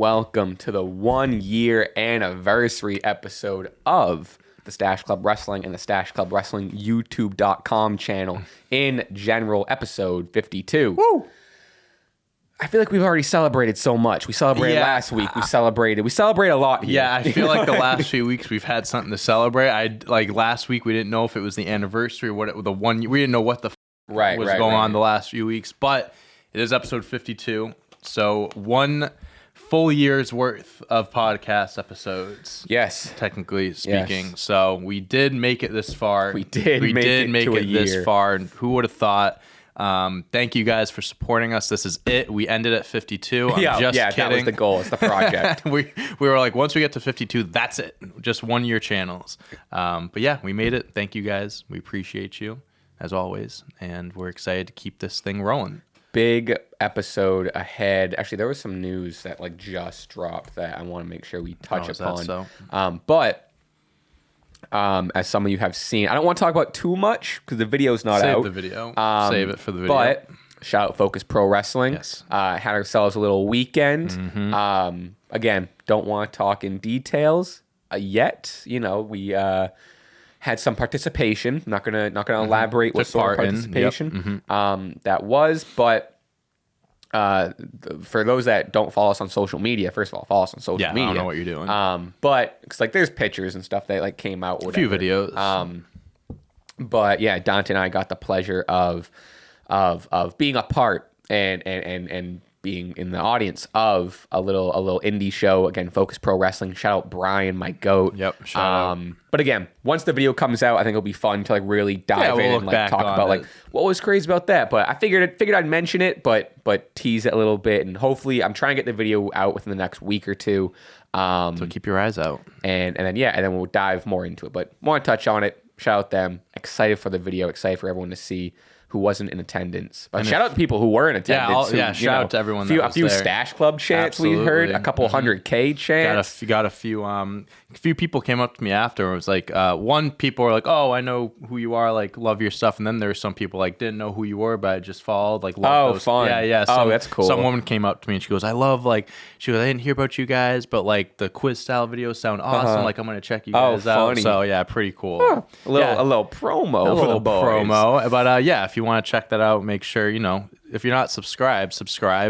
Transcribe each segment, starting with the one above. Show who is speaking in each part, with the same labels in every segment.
Speaker 1: welcome to the 1 year anniversary episode of the Stache Club Wrestling and the Stache Club Wrestling YouTube.com channel in general, episode 52.
Speaker 2: Woo!
Speaker 1: I feel like we've already celebrated so much. We celebrated last week. We celebrate a lot here.
Speaker 2: Yeah, I feel like the last few weeks we've had something to celebrate. Like last week we didn't know if it was the anniversary or what the 1 year. We didn't know what the was going on the last few weeks, but it is episode 52. So 1 full year's worth of podcast episodes.
Speaker 1: Yes.
Speaker 2: Technically speaking. Yes. So we did make it this far.
Speaker 1: We did make it
Speaker 2: this far. And who would have thought? Thank you guys for supporting us. This is it. We ended at 52. I'm just kidding.
Speaker 1: That was the goal. It's the project.
Speaker 2: we were like, once we get to 52, that's it. Just 1 year channels. But yeah, we made it. Thank you guys. We appreciate you as always. And we're excited to keep this thing rolling.
Speaker 1: Big episode ahead. Actually, there was some news that like just dropped that I want to make sure we touch upon. But as some of you have seen, I don't want to talk about too much because the video's not out.
Speaker 2: Save the video. Save it for the video.
Speaker 1: But shout out Focus Pro Wrestling.
Speaker 2: Yes.
Speaker 1: Had ourselves a little weekend.
Speaker 2: Mm-hmm.
Speaker 1: Again, don't want to talk in details yet. You know, we had some participation. Not gonna elaborate what sort of participation that was, but for those that don't follow us on social media, first of all, follow us on social media.
Speaker 2: I don't know what you're doing.
Speaker 1: But because like there's pictures and stuff that like came out.
Speaker 2: A few videos.
Speaker 1: But yeah, Dante and I got the pleasure of being a part and being in the audience of a little indie show. Again, Focus Pro Wrestling. Shout out Brian, my goat.
Speaker 2: Yep. Shout out.
Speaker 1: But again, once the video comes out, I think it'll be fun to like really dive in and like talk about like what was crazy about that. But I figured I'd mention it, but tease it a little bit, and hopefully I'm trying to get the video out within the next week or two.
Speaker 2: So keep your eyes out.
Speaker 1: And then we'll dive more into it. But want to touch on it. Shout out them. Excited for the video. Excited for everyone to see who wasn't in attendance. But shout out to people who were in attendance.
Speaker 2: Shout out to everyone.
Speaker 1: A few Stache Club chants we heard, a couple 100K chants.
Speaker 2: Got a few people came up to me after. It was like one people were like, "Oh, I know who you are. Like, love your stuff." And then there were some people like didn't know who you were, but I just followed. Like, loved those.
Speaker 1: Fun.
Speaker 2: Yeah.
Speaker 1: That's cool.
Speaker 2: Some woman came up to me and she goes, "I love like." She goes, "I didn't hear about you guys, but like the quiz style videos sound awesome. Like, I'm gonna check you guys out."
Speaker 1: Funny.
Speaker 2: So yeah, pretty cool.
Speaker 1: A little promo for the boys.
Speaker 2: But if you want to check that out, make sure, if you're not subscribe,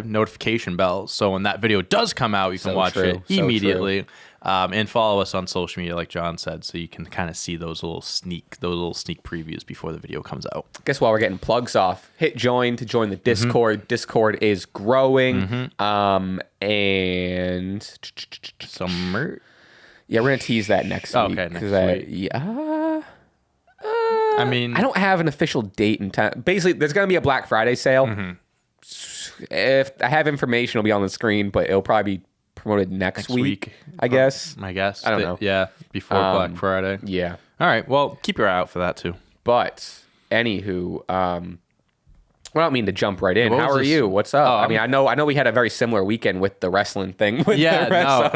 Speaker 2: notification bell. So when that video does come out, you can watch it immediately. And follow us on social media, like John said, so you can kind of see those little sneak previews before the video comes out.
Speaker 1: Guess while we're getting plugs off, hit join to join the Discord. Discord is growing. And
Speaker 2: some merch.
Speaker 1: Yeah, we're gonna tease that next week.
Speaker 2: Okay, next week.
Speaker 1: I don't have an official date and time. Basically, there's going to be a Black Friday sale. If I have information, it'll be on the screen, but it'll probably be promoted next week, I guess.
Speaker 2: I guess.
Speaker 1: I don't know.
Speaker 2: Yeah, before Black Friday.
Speaker 1: Yeah.
Speaker 2: All right, well, keep your eye out for that, too.
Speaker 1: But, anywho, I don't mean to jump right in. How are you? What's up? I know we had a very similar weekend with the wrestling thing. I'll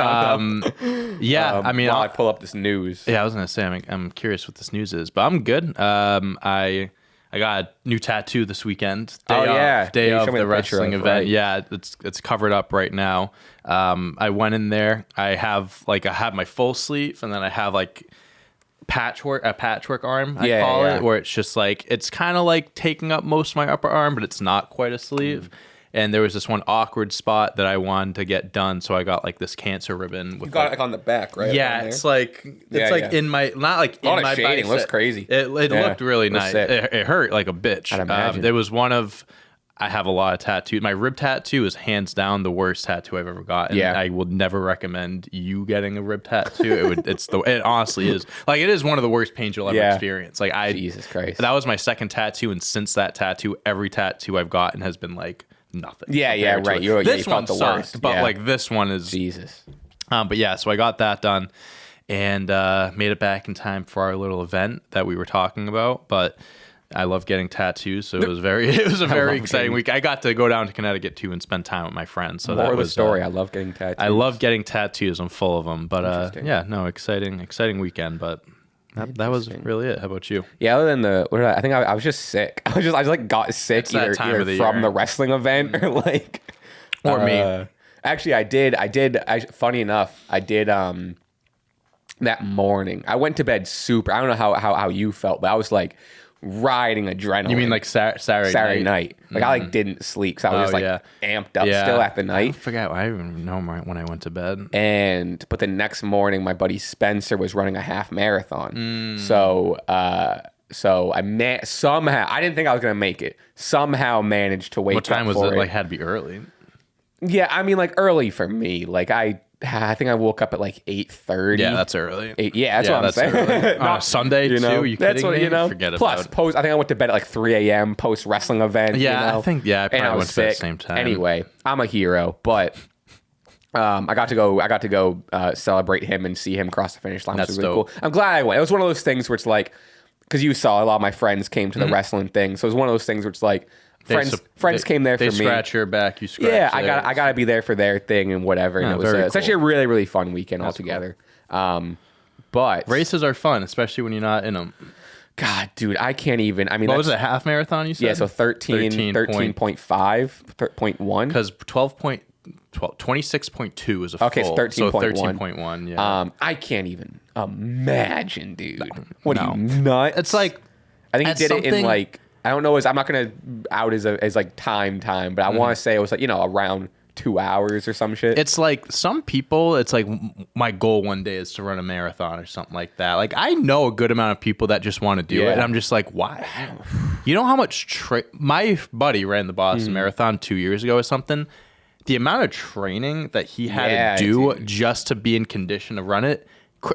Speaker 1: pull up this news.
Speaker 2: Yeah, I was gonna say I'm curious what this news is, but I'm good. I got a new tattoo this weekend. Day of the wrestling event. Right. Yeah, it's covered up right now. I went in there. I have my full sleeve, and then I have like a patchwork arm, I call it, where it's just like, it's kind of like taking up most of my upper arm, but it's not quite a sleeve. And there was this one awkward spot that I wanted to get done, so I got like this cancer ribbon.
Speaker 1: You got it like on the back, right?
Speaker 2: Yeah, it's like in my, not like in my
Speaker 1: shading. Looks crazy.
Speaker 2: It looked really nice. It hurt like a bitch.
Speaker 1: I'd imagine.
Speaker 2: There was I have a lot of tattoos. My rib tattoo is hands down the worst tattoo I've ever gotten.
Speaker 1: Yeah.
Speaker 2: I will never recommend you getting a rib tattoo. It honestly is. Like, it is one of the worst pains you'll ever experience. Like,
Speaker 1: Jesus Christ.
Speaker 2: That was my second tattoo, and since that tattoo, every tattoo I've gotten has been like nothing.
Speaker 1: Yeah, right.
Speaker 2: This one
Speaker 1: the
Speaker 2: sucked,
Speaker 1: worst.
Speaker 2: but like this one is
Speaker 1: Jesus.
Speaker 2: But yeah, so I got that done and made it back in time for our little event that we were talking about. But I love getting tattoos, so it was a very exciting week. I got to go down to Connecticut too and spend time with my friends. So that was
Speaker 1: the story. I love getting tattoos.
Speaker 2: I love getting tattoos. I'm full of them. But exciting weekend. But that was really it. How about you?
Speaker 1: Yeah, other than I think I was just sick. I just got sick either from the wrestling event or me. Actually, I did. Funny enough, I did. That morning, I went to bed super. I don't know how you felt, but I was like riding adrenaline.
Speaker 2: You mean like Saturday
Speaker 1: night? Like I like didn't sleep, so I was amped up still at the night.
Speaker 2: I forgot. I don't even know when I went to bed.
Speaker 1: But the next morning, my buddy Spencer was running a half marathon. So I somehow, I didn't think I was gonna make it. Somehow managed to wake up.
Speaker 2: What time was it? Like had to be early.
Speaker 1: Yeah, I mean like early for me. Like I think I woke up at like 8:30.
Speaker 2: Yeah, that's early.
Speaker 1: That's what I'm saying.
Speaker 2: On a Sunday too? Are you kidding me? Forget
Speaker 1: Plus,
Speaker 2: about it.
Speaker 1: I think I went to bed at like 3 a.m. post wrestling event.
Speaker 2: Yeah, I think I probably went to bed at the same time.
Speaker 1: Anyway, I'm a hero, but I got to go celebrate him and see him cross the finish line. Which was really cool. I'm glad I went. It was one of those things where it's like, because you saw a lot of my friends came to the wrestling thing, so it was one of those things where it's like. Friends came there for me.
Speaker 2: They scratch your back, you scratch
Speaker 1: theirs. I got to be there for their thing and whatever. And it was it's actually a really, really fun weekend altogether. Cool. But
Speaker 2: races are fun, especially when you're not in them.
Speaker 1: God, dude, I can't even. I mean,
Speaker 2: what was it? Half marathon? You said?
Speaker 1: Yeah, so 13.5, 0.1.
Speaker 2: Because 26.2 is a full.
Speaker 1: Okay, so 13.1.
Speaker 2: So 13.1. Yeah.
Speaker 1: I can't even imagine, dude. What are you nuts?
Speaker 2: It's like
Speaker 1: I think he did it in like. I don't know. I'm not gonna out as like time, but I want to say it was like around 2 hours or some shit.
Speaker 2: It's like some people. It's like my goal one day is to run a marathon or something like that. Like I know a good amount of people that just want to do it, and I'm just like, why? You know how much my buddy ran the Boston Marathon 2 years ago or something. The amount of training that he had to do just to be in condition to run it.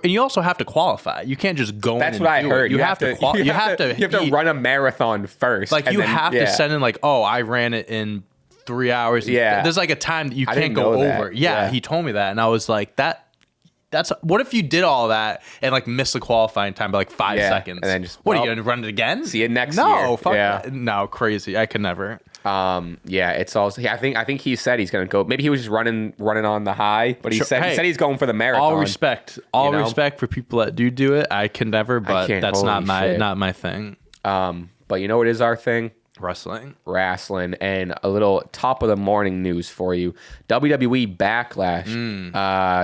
Speaker 2: And you also have to qualify. You can't just go.
Speaker 1: That's what I heard.
Speaker 2: You have to
Speaker 1: run a marathon first.
Speaker 2: Like you have to send in like, oh, I ran it in 3 hours.
Speaker 1: Yeah.
Speaker 2: There's like a time that you can't go over. Yeah, he told me that, and I was like, that's what if you did all that and like miss the qualifying time by like 5 seconds? And then just are you gonna run it again?
Speaker 1: See you next year.
Speaker 2: No, fuck that. No, crazy. I could never.
Speaker 1: It's also. I think he said he's gonna go. Maybe he was just running on the high, but he said he's going for the marathon.
Speaker 2: All respect for people that do it. I can never, but that's not my thing.
Speaker 1: But you know what is our thing? Wrestling, and a little top of the morning news for you. WWE Backlash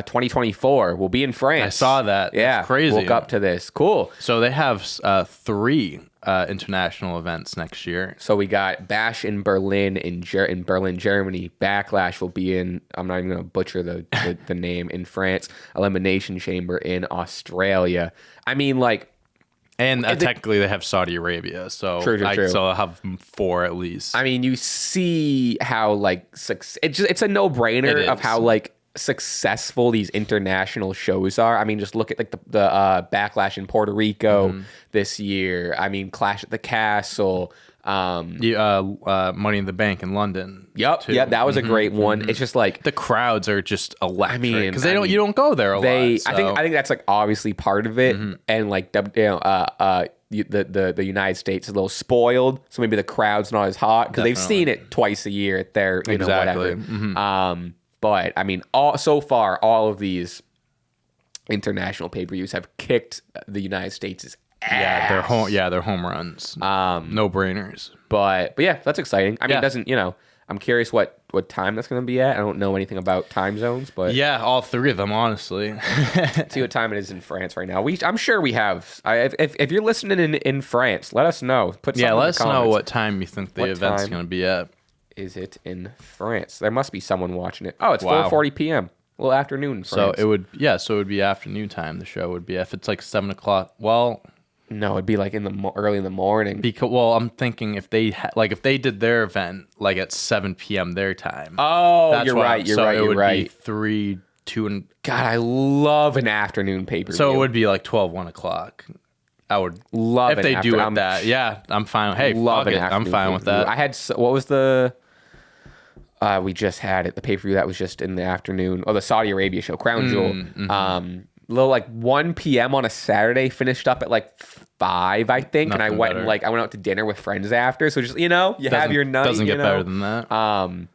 Speaker 1: 2024 will be in France.
Speaker 2: I saw that.
Speaker 1: Yeah,
Speaker 2: that's crazy.
Speaker 1: Woke up to this. Cool.
Speaker 2: So they have 3 international events next year.
Speaker 1: So we got Bash in Berlin in Berlin, Germany. Backlash will be in. I'm not even going to butcher the name in France. Elimination Chamber in Australia. I mean, like.
Speaker 2: And technically, they have Saudi Arabia, so
Speaker 1: true.
Speaker 2: So I'll have 4 at least.
Speaker 1: I mean, you see how like it's a no-brainer of how like successful these international shows are. I mean, just look at like the Backlash in Puerto Rico this year. I mean, Clash at the Castle.
Speaker 2: Money in the Bank in London.
Speaker 1: Yep, that was a great one. It's just like
Speaker 2: the crowds are just electric because you don't go there a lot. So.
Speaker 1: I think that's like obviously part of it, and like the United States is a little spoiled, so maybe the crowd's not as hot because they've seen it twice a year at their whatever. But I mean, so far all of these international pay-per-views have kicked the United States' ass.
Speaker 2: They're home runs. No brainers.
Speaker 1: But yeah, that's exciting. I mean, it doesn't, I'm curious what time that's going to be at. I don't know anything about time zones, but
Speaker 2: yeah, all 3 of them, honestly.
Speaker 1: See what time it is in France right now. I'm sure we have. If you're listening in France, let us know.
Speaker 2: Let us know what time you think the event's going to be at.
Speaker 1: Is it in France? There must be someone watching it. Oh, it's 4:40 p.m. Well, afternoon in France.
Speaker 2: So it would be afternoon time. The show would be if it's like 7 o'clock. Well.
Speaker 1: No, it'd be like early in the morning.
Speaker 2: Because I'm thinking if they if they did their event like at 7 p.m. their time.
Speaker 1: Oh, you're right. You're right.
Speaker 2: Be 3, 2, and
Speaker 1: God, I love an afternoon pay-per-view.
Speaker 2: So it would be like 12, 1 o'clock. I would
Speaker 1: love
Speaker 2: if they do it that. Yeah, I'm fine. Hey, fuck it. I'm fine with that.
Speaker 1: I had what was the? We just had it. The pay-per-view that was just in the afternoon. Oh, the Saudi Arabia show, Crown Jewel. Little like 1 p.m. on a Saturday, finished up at like 5, I think. Nothing and I went I went out to dinner with friends after. So just, you have your night.
Speaker 2: Doesn't get better than that.
Speaker 1: So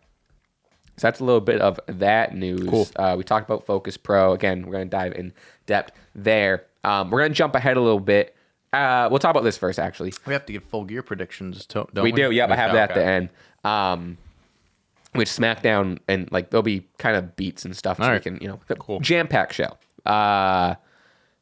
Speaker 1: that's a little bit of that news.
Speaker 2: Cool.
Speaker 1: We talked about Focus Pro. Again, we're going to dive in depth there. We're going to jump ahead a little bit. We'll talk about this first, actually.
Speaker 2: We have to give Full Gear predictions, don't
Speaker 1: we? We do. Yep, I have that at the end. which SmackDown and like there'll be kind of beats and stuff, so we can cool. Jam-packed show.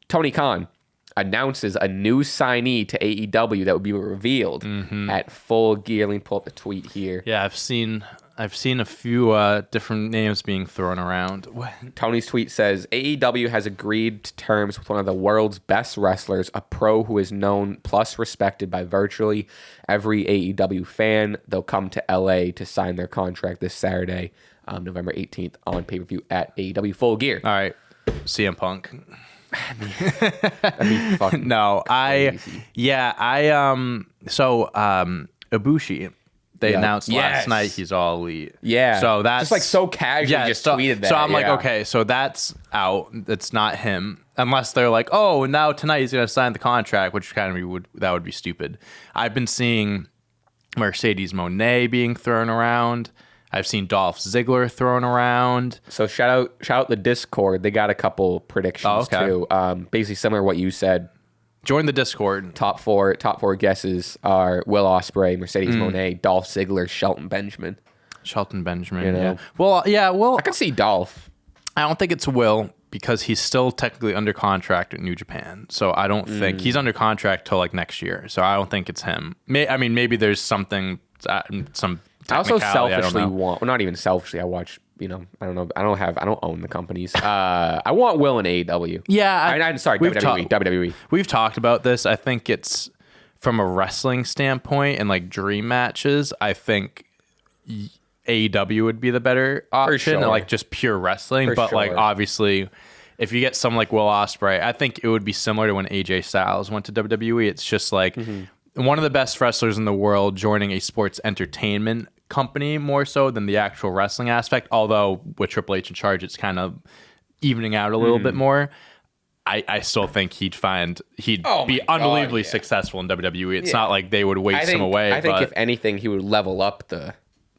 Speaker 1: Tony Khan announces a new signee to AEW that would be revealed at Full Gear. Let me pull up the tweet here.
Speaker 2: Yeah, I've seen a few different names being thrown around.
Speaker 1: Tony's tweet says, AEW has agreed to terms with one of the world's best wrestlers, a pro who is known plus respected by virtually every AEW fan. They'll come to LA to sign their contract this Saturday, November 18th on pay-per-view at AEW Full Gear.
Speaker 2: All right, CM Punk.
Speaker 1: That'd be fucking crazy.
Speaker 2: Ibushi, they announced last night he's all elite.
Speaker 1: Yeah.
Speaker 2: So that's
Speaker 1: just like so casually just tweeted that.
Speaker 2: So I'm like, okay, so that's out. It's not him. Unless they're like, oh, now tonight he's going to sign the contract, which kind of that would be stupid. I've been seeing Mercedes Moné being thrown around. I've seen Dolph Ziggler thrown around.
Speaker 1: So shout out the Discord. They got a couple predictions too. Basically similar to what you said.
Speaker 2: Join the Discord.
Speaker 1: Top four guesses are Will Ospreay, Mercedes Moné, Dolph Ziggler, Shelton Benjamin.
Speaker 2: Yeah. Well,
Speaker 1: I can see Dolph.
Speaker 2: I don't think it's Will because he's still technically under contract at New Japan. So I don't think he's under contract till like next year. So I don't think it's him. Maybe there's something some.
Speaker 1: I also selfishly want, well, not even selfishly, I watch, I don't know, I don't own the companies. I want Will in AEW.
Speaker 2: Yeah.
Speaker 1: I'm sorry, WWE.
Speaker 2: We've talked about this. I think it's from a wrestling standpoint and like dream matches, I think AEW would be the better option, like just pure wrestling. But like obviously, if you get someone like Will Ospreay, I think it would be similar to when AJ Styles went to WWE. It's just like one of the best wrestlers in the world joining a sports entertainment company more so than the actual wrestling aspect. Although with Triple H in charge, it's kind of evening out a little bit more. I still think he'd be unbelievably successful in WWE. It's not like they would waste him away.
Speaker 1: I think if anything, he would level up the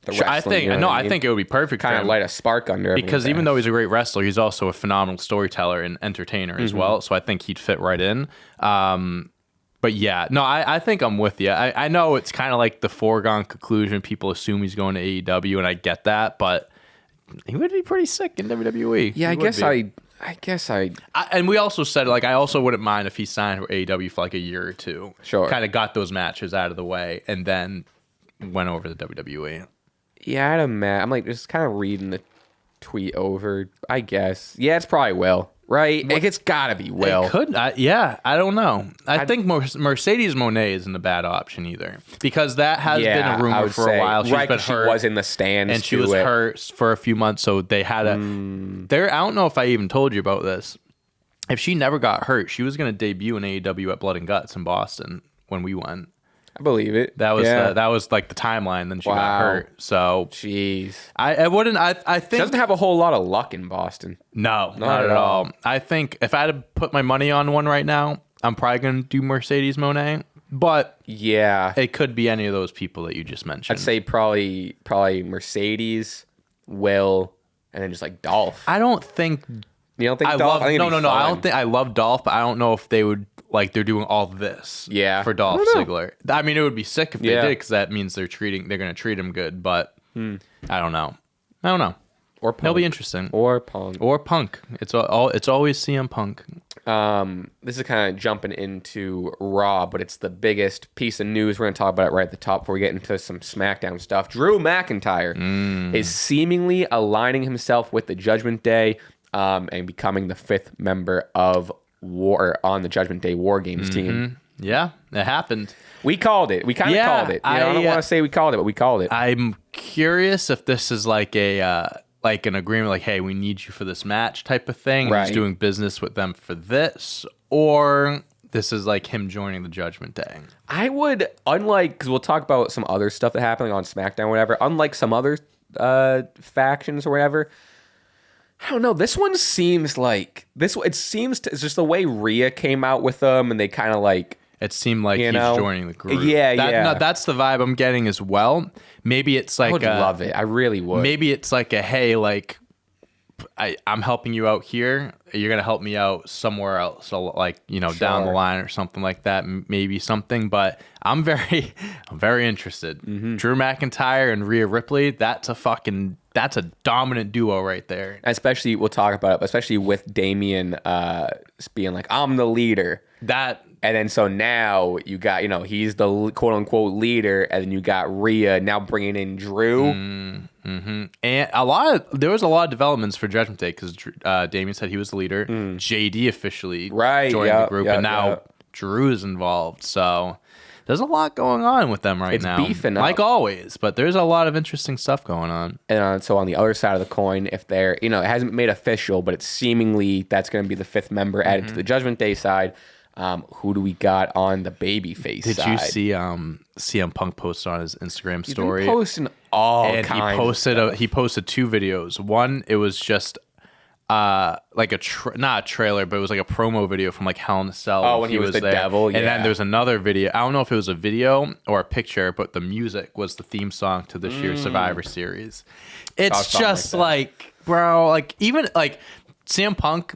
Speaker 1: wrestling.
Speaker 2: I think it would be perfect.
Speaker 1: Kind of light a spark under
Speaker 2: because even though he's a great wrestler, he's also a phenomenal storyteller and entertainer as well. So I think he'd fit right in. But yeah, no, I think I'm with you. I know it's kind of like the foregone conclusion. People assume he's going to AEW, and I get that, but he would be pretty sick in WWE.
Speaker 1: Yeah, I guess I.
Speaker 2: And we also said, like, I also wouldn't mind if he signed for AEW for like a year or two.
Speaker 1: Sure.
Speaker 2: Kind of got those matches out of the way, and then went over to WWE.
Speaker 1: Yeah, I'm like just kind of reading the tweet over. I guess. Yeah, it's probably Will. Right? It's got to be Will.
Speaker 2: It could. I don't know. I think Mercedes Moné isn't a bad option either. Because that has been a rumor for a while. She's been hurt.
Speaker 1: She was in the stands.
Speaker 2: And she was hurt for a few months. So they had I don't know if I even told you about this. If she never got hurt, she was going to debut in AEW at Blood and Guts in Boston when we went.
Speaker 1: I believe it.
Speaker 2: That was like the timeline. Then she got hurt. So
Speaker 1: jeez,
Speaker 2: I wouldn't. I think
Speaker 1: she doesn't have a whole lot of luck in Boston.
Speaker 2: No, not at all. I think if I had to put my money on one right now, I'm probably gonna do Mercedes Moné. But
Speaker 1: yeah,
Speaker 2: it could be any of those people that you just mentioned.
Speaker 1: I'd say probably Mercedes, Will, and then just like Dolph.
Speaker 2: I don't think.
Speaker 1: You don't think Dolph?
Speaker 2: No. I don't think I love Dolph, but I don't know if they would. Like they're doing all this for Dolph Ziggler. I mean, it would be sick if they did because that means they're going to treat him good. But I don't know.
Speaker 1: Or Punk.
Speaker 2: It'll be interesting.
Speaker 1: Or Punk.
Speaker 2: It's always CM Punk.
Speaker 1: This is kind of jumping into Raw, but it's the biggest piece of news. We're going to talk about it right at the top before we get into some SmackDown stuff. Drew McIntyre is seemingly aligning himself with the Judgment Day and becoming the 5th member of on the Judgment Day WarGames team.
Speaker 2: Yeah, it happened.
Speaker 1: We called it. We kind of called it. I don't want to say we called it, but we called it.
Speaker 2: I'm curious if this is like an agreement, like, hey, we need you for this match type of thing. Right. He's doing business with them for this, or this is like him joining the Judgment Day.
Speaker 1: I would, because we'll talk about some other stuff that happened on SmackDown or whatever, unlike some other factions or whatever, I don't know. This one seems like it's just the way Rhea came out with them, and they kind of like.
Speaker 2: It seemed like he's joining the group.
Speaker 1: Yeah.
Speaker 2: No, that's the vibe I'm getting as well. Maybe it's like
Speaker 1: I would love it. I really would.
Speaker 2: Maybe it's like a hey, like I'm helping you out here. You're going to help me out somewhere else. So like, down the line or something like that, maybe something, but I'm very interested. Drew McIntyre and Rhea Ripley. That's a dominant duo right there.
Speaker 1: Especially, we'll talk about it, especially with Damian being like, I'm the leader. And then so now you got, he's the quote unquote leader, and then you got Rhea now bringing in Drew.
Speaker 2: And there was a lot of developments for Judgment Day because Damian said he was the leader. JD officially joined the group, and now Drew is involved. So there's a lot going on with them right now. It's beefing up. Like always, but there's a lot of interesting stuff going on.
Speaker 1: And so on the other side of the coin, if they're, it hasn't been made official, but it's seemingly that's going to be the 5th member added to the Judgment Day side. Who do we got on the babyface side?
Speaker 2: Did you see CM Punk posted on his Instagram story?
Speaker 1: He's been posting all kinds.
Speaker 2: He posted 2 videos. One, it was just like not a trailer, but it was like a promo video from like Hell in a Cell.
Speaker 1: Oh, when he was the
Speaker 2: there.
Speaker 1: devil. Yeah.
Speaker 2: And then there's another video. I don't know if it was a video or a picture, but the music was the theme song to this year's Survivor Series. It's just like bro, like even like CM Punk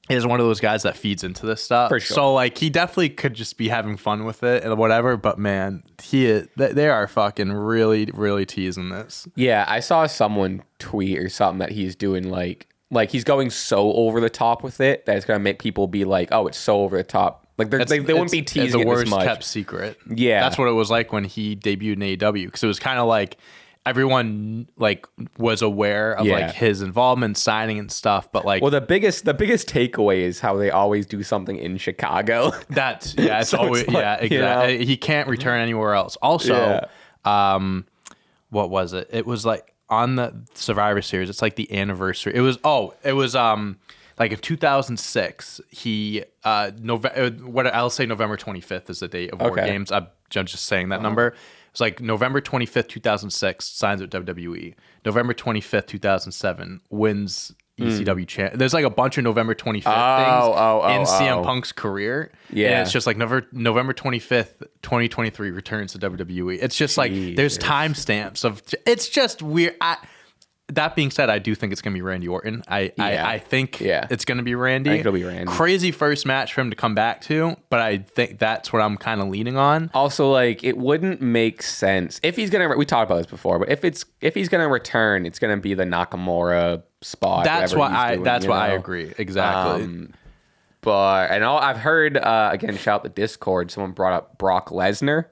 Speaker 2: is one of those guys that feeds into this stuff.
Speaker 1: For sure.
Speaker 2: So like he definitely could just be having fun with it and whatever, but man, they are fucking really, really teasing this.
Speaker 1: Yeah, I saw someone tweet or something that he's doing like he's going so over the top with it that it's gonna make people be like, oh, it's so over the top. Like they wouldn't be teasing it this much.
Speaker 2: It's the worst kept secret.
Speaker 1: Yeah.
Speaker 2: That's what it was like when he debuted in AEW, because it was kind of like everyone like was aware of like his involvement, signing and stuff, but like,
Speaker 1: well, the biggest takeaway is how they always do something in Chicago.
Speaker 2: That's it's so always exactly. He can't return anywhere else. Also, what was it? It was like on the Survivor Series. It's like the anniversary. It was like in 2006. He I'll say November 25th is the date of WarGames. I'm just saying that number. It's like November 25th, 2006, signs with WWE. November 25th, 2007, wins ECW champ. There's like a bunch of November 25th things in CM Punk's career. Yeah. And it's just like November 25th, 2023 returns to WWE. It's just like there's timestamps of, it's just weird. That being said, I do think it's going to be Randy Orton. I think it's going to be Randy.
Speaker 1: I think it'll be Randy.
Speaker 2: Crazy first match for him to come back to, but I think that's what I'm kind of leaning on.
Speaker 1: Also, like, it wouldn't make sense if he's going to, we talked about this before, but if he's going to return, it's going to be the Nakamura spot.
Speaker 2: That's why I agree. Exactly.
Speaker 1: I've heard, again, shout out the Discord, someone brought up Brock Lesnar.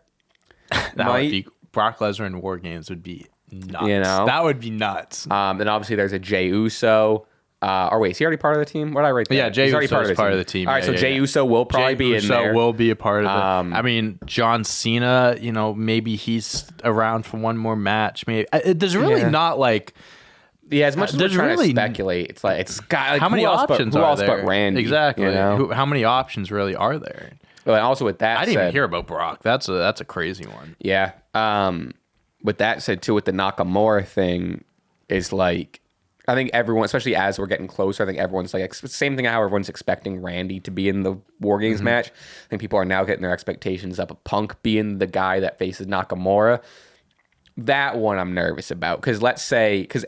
Speaker 2: Brock Lesnar in WarGames would be nuts. That would be nuts.
Speaker 1: Then obviously there's a Jey Uso. Or wait, is he already part of the team? What did I write there?
Speaker 2: Yeah, Jey Uso is part of the team.
Speaker 1: All right, so Jey Uso will probably be in there.
Speaker 2: Will be a part of it. I mean, John Cena, maybe he's around for one more match. Maybe there's really not like.
Speaker 1: Yeah, as much as we're trying to speculate, it's like it's got like,
Speaker 2: how many options
Speaker 1: who
Speaker 2: are
Speaker 1: else
Speaker 2: there?
Speaker 1: But Randy?
Speaker 2: Exactly. How many options really are there?
Speaker 1: Well, and also with that,
Speaker 2: I didn't even hear about Brock. That's a crazy one.
Speaker 1: Yeah. With that said, too, with the Nakamura thing, is like, I think everyone, especially as we're getting closer, I think everyone's like, same thing how everyone's expecting Randy to be in the WarGames match. I think people are now getting their expectations up of Punk being the guy that faces Nakamura. That one I'm nervous about, because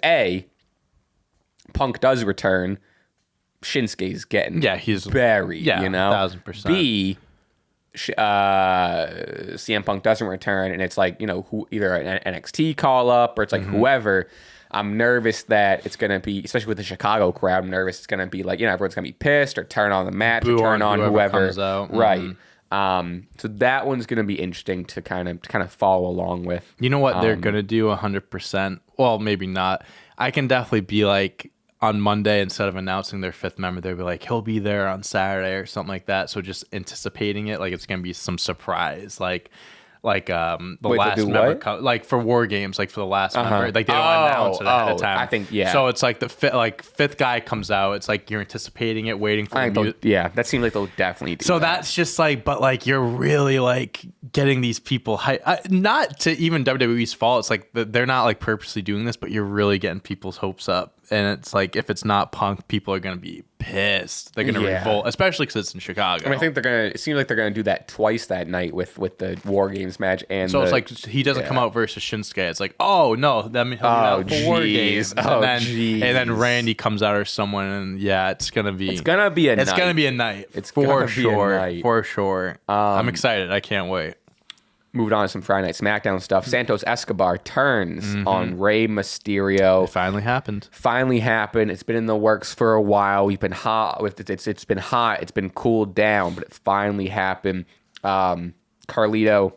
Speaker 1: A, Punk does return, Shinsuke's getting
Speaker 2: he's
Speaker 1: buried,
Speaker 2: 1,000%.
Speaker 1: B, CM Punk doesn't return, and it's like, who either an NXT call up or it's like whoever. I'm nervous that it's gonna be, especially with the Chicago crowd. I'm nervous it's gonna be like, everyone's gonna be pissed or turn on the match or turn on whoever
Speaker 2: comes out.
Speaker 1: Right. So that one's gonna be interesting to kind of follow along with.
Speaker 2: You know what they're gonna do 100%? Well, maybe not. I can definitely be like, on Monday, instead of announcing their 5th member, they'll be like, he'll be there on Saturday or something like that. So just anticipating it, like it's gonna be some surprise, like the last member, like for WarGames, like for the last member, like they don't announce it ahead of time.
Speaker 1: I think
Speaker 2: So it's like the fifth guy comes out. It's like you're anticipating it, waiting for the music.
Speaker 1: Yeah, that seems like they'll definitely do.
Speaker 2: So that's just like, but like you're really like getting these people not to even WWE's fault. It's like they're not like purposely doing this, but you're really getting people's hopes up. and it's like if it's not Punk, people are gonna be pissed. They're gonna revolt, especially because it's in Chicago.
Speaker 1: I mean, I think they're gonna. It seems like they're gonna do that twice that night with the WarGames match, and
Speaker 2: so it's like he doesn't come out versus Shinsuke. It's like, oh no, that means WarGames. And then Randy comes out or someone, and it's gonna be
Speaker 1: a night.
Speaker 2: It's gonna be a night. It's for sure. I'm excited. I can't wait.
Speaker 1: Moved on to some Friday Night SmackDown stuff. Santos Escobar turns on Rey Mysterio.
Speaker 2: It finally happened.
Speaker 1: It's been in the works for a while. We've been hot. It's been hot. It's been cooled down, but it finally happened. Carlito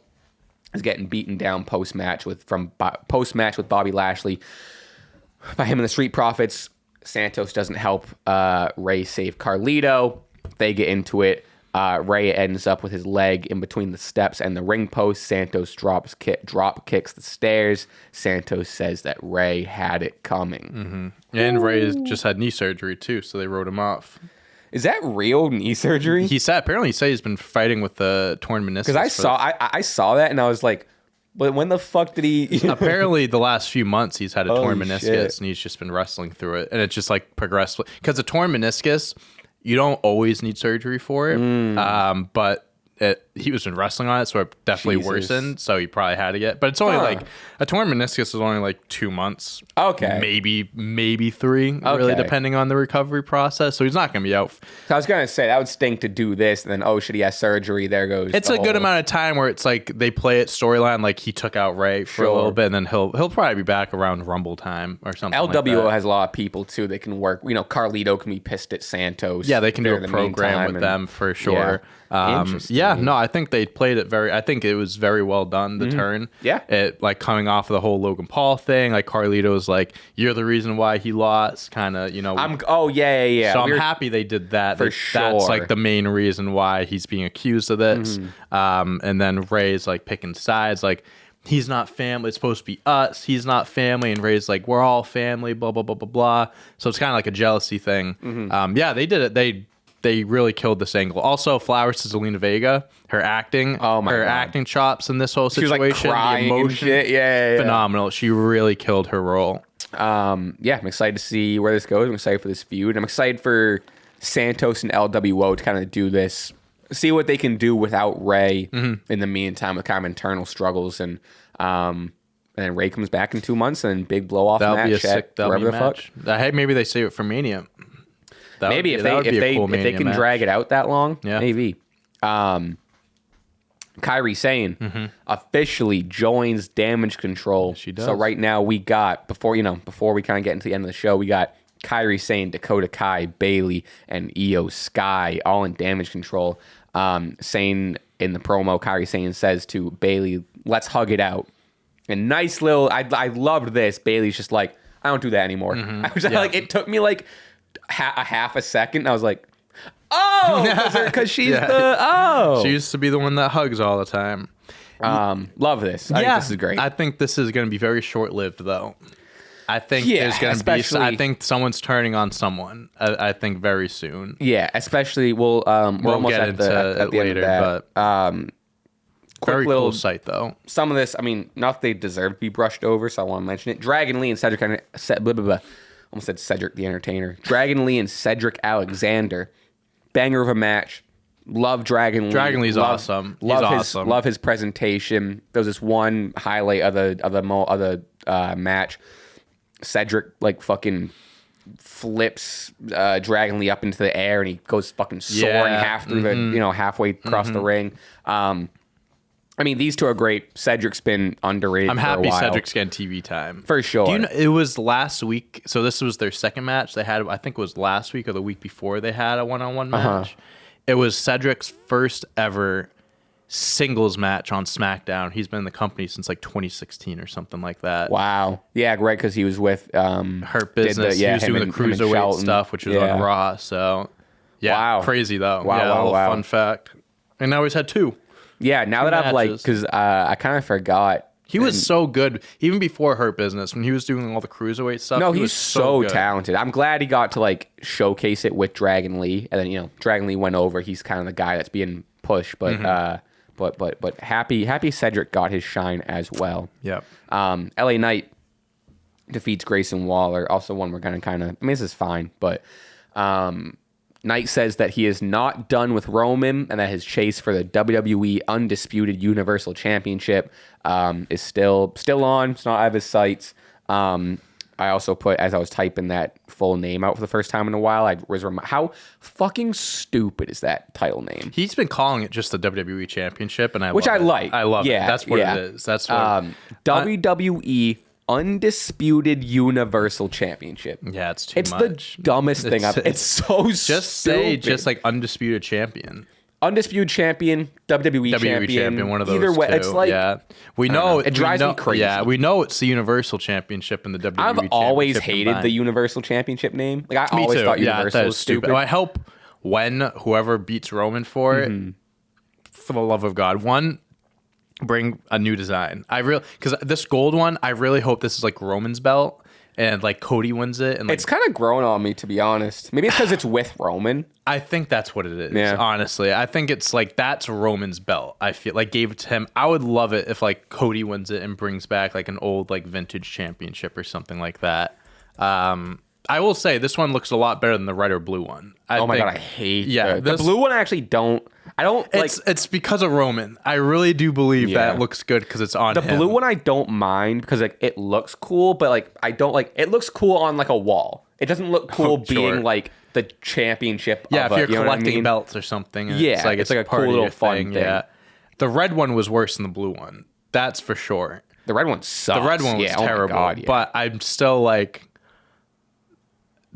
Speaker 1: is getting beaten down post match with Bobby Lashley by him and the Street Profits. Santos doesn't help Rey save Carlito. They get into it. Rey ends up with his leg in between the steps and the ring post. Santos drop kicks the stairs. Santos says that Rey had it coming.
Speaker 2: And Rey just had knee surgery too, so they wrote him off.
Speaker 1: Is that real knee surgery?
Speaker 2: Apparently he said he's been fighting with the torn meniscus.
Speaker 1: Because I saw that and I was like, but when the fuck did he?
Speaker 2: Apparently, the last few months he's had a torn meniscus and he's just been wrestling through it, and it's just like progressed. Because a torn meniscus, you don't always need surgery for it, but he was been wrestling on it, so it definitely worsened. So he probably had to get. But it's only like a torn meniscus is only like 2 months.
Speaker 1: Okay,
Speaker 2: maybe 3, really depending on the recovery process. So he's not going to be out.
Speaker 1: So I was gonna say that would stink to do this, and then shit, he has surgery. There goes.
Speaker 2: It's a good amount of time where it's like they play it storyline like he took out Rey for a little bit, and then he'll probably be back around Rumble time or something.
Speaker 1: LWO has a lot of people too. They can work. Carlito can be pissed at Santos.
Speaker 2: Yeah, they can do a program with them for sure. I think they played it I think it was very well done, the turn.
Speaker 1: Yeah.
Speaker 2: It like coming off of the whole Logan Paul thing, like Carlito was like, you're the reason why he lost, kind of, So I'm happy they did that.
Speaker 1: For sure.
Speaker 2: That's like the main reason why he's being accused of this. And then Rey's like picking sides, like, he's not family. It's supposed to be us. He's not family. And Rey's like, we're all family, blah, blah, blah, blah, blah. So it's kind of like a jealousy thing. They did it. They really killed this angle. Also, flowers to Zelina Vega. Her acting, acting chops in this whole situation,
Speaker 1: she was like crying, the emotion, and shit.
Speaker 2: Phenomenal. She really killed her role.
Speaker 1: I'm excited to see where this goes. I'm excited for this feud. I'm excited for Santos and LWO to kind of do this, see what they can do without Rey in the meantime with kind of internal struggles, and then Rey comes back in 2 months and big blow off match.
Speaker 2: That'll be a sick match. Hey, maybe they save it for Mania.
Speaker 1: Maybe if they can drag it out that long, maybe. Kairi Sane officially joins Damage CTRL.
Speaker 2: She does.
Speaker 1: So right now we got before we kind of get into the end of the show, we got Kairi Sane, Dakota Kai, Bayley, and Io Sky all in Damage CTRL. Sane in the promo, Kairi Sane says to Bayley, "Let's hug it out." And nice little. I loved this. Bayley's just like, I don't do that anymore. I was like, it took me like half a second. I was like, because she's
Speaker 2: she used to be the one that hugs all the time.
Speaker 1: Love this. I think this is great.
Speaker 2: I think this is going to be very short-lived though. I think there's going to be. I think someone's turning on someone. I think very soon.
Speaker 1: Yeah, especially we'll almost
Speaker 2: get into it later, but very cool sight though.
Speaker 1: Some of this, I mean, not that they deserve to be brushed over, so I want to mention it. Dragon Lee and Cedric, almost said Cedric the Entertainer. Dragon Lee and Cedric Alexander, banger of a match. Love Dragon Lee.
Speaker 2: Dragon Lee's awesome. He's awesome.
Speaker 1: Love his presentation. There was this one highlight of the match. Cedric like fucking flips Dragon Lee up into the air, and he goes fucking soaring half through the halfway across the ring. I mean, these two are great. Cedric's been underrated.
Speaker 2: I'm happy Cedric's getting TV time
Speaker 1: for sure.
Speaker 2: Do you know, it was last week, so this was their second match they had. I think it was last week or the week before they had a one-on-one match. It was Cedric's first ever singles match on SmackDown. He's been in the company since like 2016 or something like that.
Speaker 1: Wow. Yeah, right, because he was with
Speaker 2: Hurt Business. He was doing the cruiserweight stuff, which was on Raw. So yeah, crazy though. Wow, fun fact. And now he's had 2.
Speaker 1: Yeah, now that matches. Because I kind of forgot.
Speaker 2: He was so good, even before Hurt Business, when he was doing all the cruiserweight stuff.
Speaker 1: No, he's so talented. I'm glad he got to like showcase it with Dragon Lee, and then Dragon Lee went over. He's kind of the guy that's being pushed, but happy Cedric got his shine as well.
Speaker 2: Yep.
Speaker 1: LA Knight defeats Grayson Waller. Also one we're going to kind of, I mean, this is fine, but Knight says that he is not done with Roman and that his chase for the WWE Undisputed Universal Championship is still on. It's not out of his sights. I also put, as I was typing that full name out for the first time in a while, I was how fucking stupid is that title name?
Speaker 2: He's been calling it just the WWE Championship, and I
Speaker 1: love
Speaker 2: it. I love it. That's what it is. That's what
Speaker 1: WWE Undisputed Universal Championship.
Speaker 2: Yeah, it's too much.
Speaker 1: It's the dumbest thing I've. It's so
Speaker 2: just
Speaker 1: stupid.
Speaker 2: Say just like Undisputed Champion.
Speaker 1: Undisputed Champion, WWE champion,
Speaker 2: one of those.
Speaker 1: Either way,
Speaker 2: two.
Speaker 1: It's like
Speaker 2: we know
Speaker 1: it drives me crazy.
Speaker 2: Yeah, we know it's the Universal Championship and the WWE.
Speaker 1: I've always hated
Speaker 2: combined.
Speaker 1: the Universal Championship name. Like I
Speaker 2: me
Speaker 1: always
Speaker 2: too.
Speaker 1: thought Universal was stupid.
Speaker 2: I hope when whoever beats Roman for it, for the love of God, bring a new design. Because this gold one, I really hope this is like Roman's belt. And like Cody wins it, and like,
Speaker 1: it's kind of grown on me, to be honest. Maybe it's because it's with Roman.
Speaker 2: I think that's what it is. Yeah. Honestly, I think it's like that's Roman's belt. I feel like gave it to him. I would love it if like Cody wins it and brings back like an old like vintage championship or something like that. I will say this one looks a lot better than the red or blue one.
Speaker 1: My God, I hate the blue one. I actually don't.
Speaker 2: It's because of Roman. I really do believe that it looks good because it's on him.
Speaker 1: The blue one I don't mind because like it looks cool, but like I don't like it looks cool on like a wall. It doesn't look cool being like the championship.
Speaker 2: Yeah, if you're collecting
Speaker 1: mean?
Speaker 2: belts or something.
Speaker 1: Yeah, it's like a cool little fun thing.
Speaker 2: Yeah, the red one was worse than the blue one. That's for sure.
Speaker 1: The red one sucks.
Speaker 2: The red one was terrible. Oh my God, but I'm still like.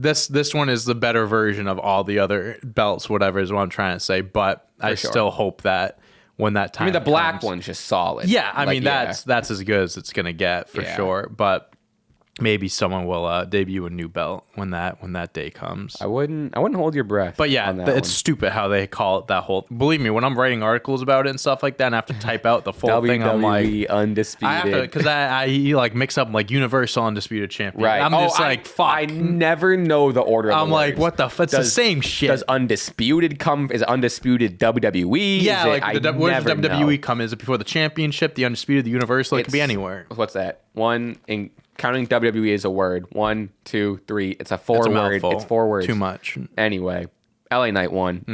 Speaker 2: This one is the better version of all the other belts, whatever is what I'm trying to say. But I still hope that when that time
Speaker 1: the black one's just solid.
Speaker 2: Yeah, I mean, that's as good as it's going to get for sure. But maybe someone will debut a new belt when that day comes.
Speaker 1: I wouldn't hold your breath.
Speaker 2: But yeah, it's stupid how they call it that whole. Believe me, when I'm writing articles about it and stuff like that, and I have to type out the full thing, I'm like
Speaker 1: Undisputed.
Speaker 2: I have to because I like mix up like Universal Undisputed Champion.
Speaker 1: Right.
Speaker 2: I'm just like fuck.
Speaker 1: I never know the order.
Speaker 2: I'm like, what the? It's the same shit.
Speaker 1: Does Undisputed come? Is Undisputed WWE?
Speaker 2: Yeah, where does WWE come? Is it before the Championship, the Undisputed, the Universal? It could be anywhere.
Speaker 1: What's that? Counting WWE as a word. 1, 2, 3. It's a 4-word. It's 4 words.
Speaker 2: Too much.
Speaker 1: Anyway, LA Knight won.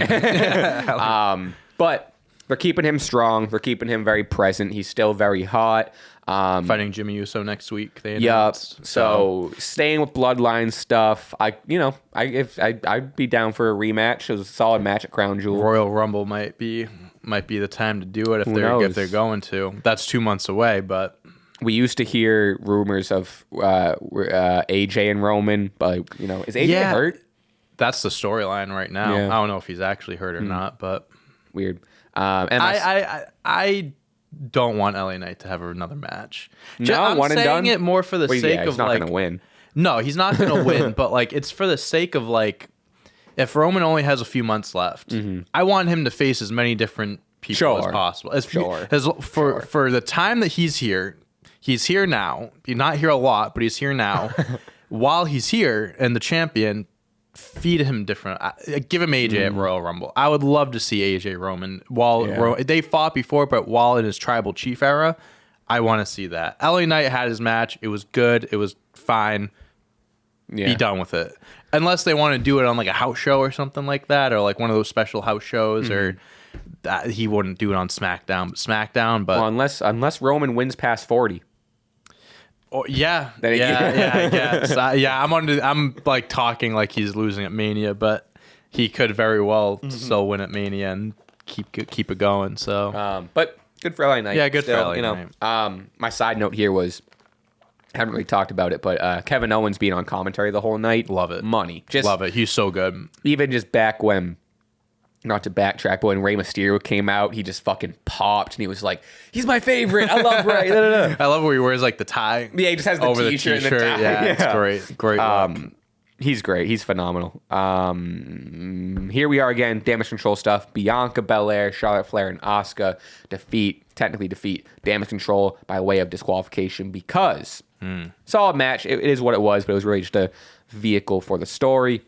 Speaker 1: But they're keeping him strong. They're keeping him very present. He's still very hot.
Speaker 2: Fighting Jimmy Uso next week. They announced.
Speaker 1: So staying with Bloodline stuff. I'd be down for a rematch. It was a solid match at Crown Jewel.
Speaker 2: Royal Rumble might be the time to do it if they're going to. That's 2 months away, but.
Speaker 1: We used to hear rumors of AJ and Roman, but is AJ hurt?
Speaker 2: That's the storyline right now. Yeah. I don't know if he's actually hurt or not, but
Speaker 1: weird.
Speaker 2: And I don't want LA Knight to have another match.
Speaker 1: I'm saying
Speaker 2: it more for the sake of
Speaker 1: he's not gonna win.
Speaker 2: No, he's not gonna win. But like, it's for the sake of like, if Roman only has a few months left, I want him to face as many different people as possible. For the time that he's here. He's here now. He's not here a lot, but he's here now. While he's here and the champion, feed him different. Give him AJ at Royal Rumble. I would love to see AJ Roman. They fought before, but while in his tribal chief era, I want to see that. LA Knight had his match. It was good. It was fine. Yeah. Be done with it. Unless they want to do it on like a house show or something like that, or like one of those special house shows, or that he wouldn't do it on SmackDown. But
Speaker 1: unless Roman wins past 40.
Speaker 2: Oh, yeah, I guess. I'm like talking like he's losing at Mania, but he could very well still win at Mania and keep it going. So,
Speaker 1: but good for LA Knight.
Speaker 2: Yeah, good for LA Knight.
Speaker 1: My side note here was I haven't really talked about it, but Kevin Owens being on commentary the whole night,
Speaker 2: love it.
Speaker 1: Money,
Speaker 2: just love it. He's so good.
Speaker 1: Even just back when. Not to backtrack, but when Rey Mysterio came out, he just fucking popped, and he was like, "He's my favorite. I love Rey."
Speaker 2: I love where he wears like the tie.
Speaker 1: Yeah, he just has the t-shirt and the tie.
Speaker 2: Yeah, it's great.
Speaker 1: He's great. He's phenomenal. Here we are again. Damage Control stuff. Bianca Belair, Charlotte Flair, and Asuka technically defeat Damage Control by way of disqualification because solid match. It is what it was, but it was really just a vehicle for the story.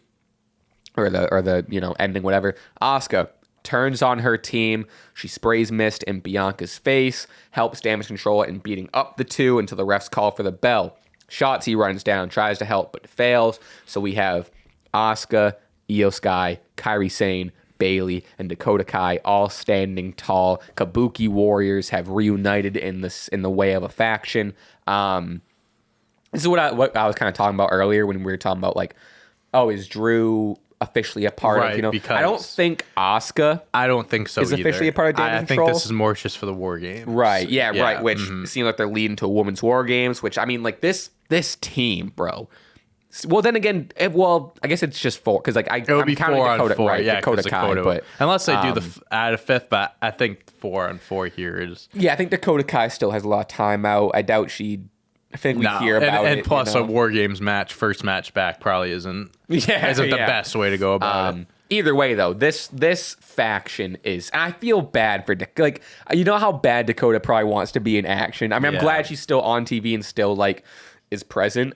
Speaker 1: Or the ending, whatever. Asuka turns on her team. She sprays mist in Bianca's face, helps Damage Control in beating up the two until the refs call for the bell. Shotzi runs down, tries to help, but fails. So we have Asuka, Io Sky, Kairi Sane, Bayley, and Dakota Kai all standing tall. Kabuki Warriors have reunited in the way of a faction. This is what I was kind of talking about earlier when we were talking about, like, oh, is Drew officially a part of, because I don't think Asuka
Speaker 2: is
Speaker 1: officially a part of Damage Control.
Speaker 2: I think this is more just for the WarGames.
Speaker 1: Right, yeah, right, which seems like they're leading to women's WarGames, which, I mean, like, this team, bro. Well, then again, I guess it's just 4, because, like, I'm counting Dakota,
Speaker 2: 4,
Speaker 1: right, Dakota Kai, but...
Speaker 2: Unless they do add a 5th, but I think 4 on 4 here is...
Speaker 1: Yeah, I think Dakota Kai still has a lot of time out. I doubt I think we hear about it.
Speaker 2: And plus, a WarGames match, first match back, probably isn't the best way to go about it.
Speaker 1: Either way, though, this faction is... I feel bad for... Like, you know how bad Dakota probably wants to be in action? I mean, I'm glad she's still on TV and still, like, is present.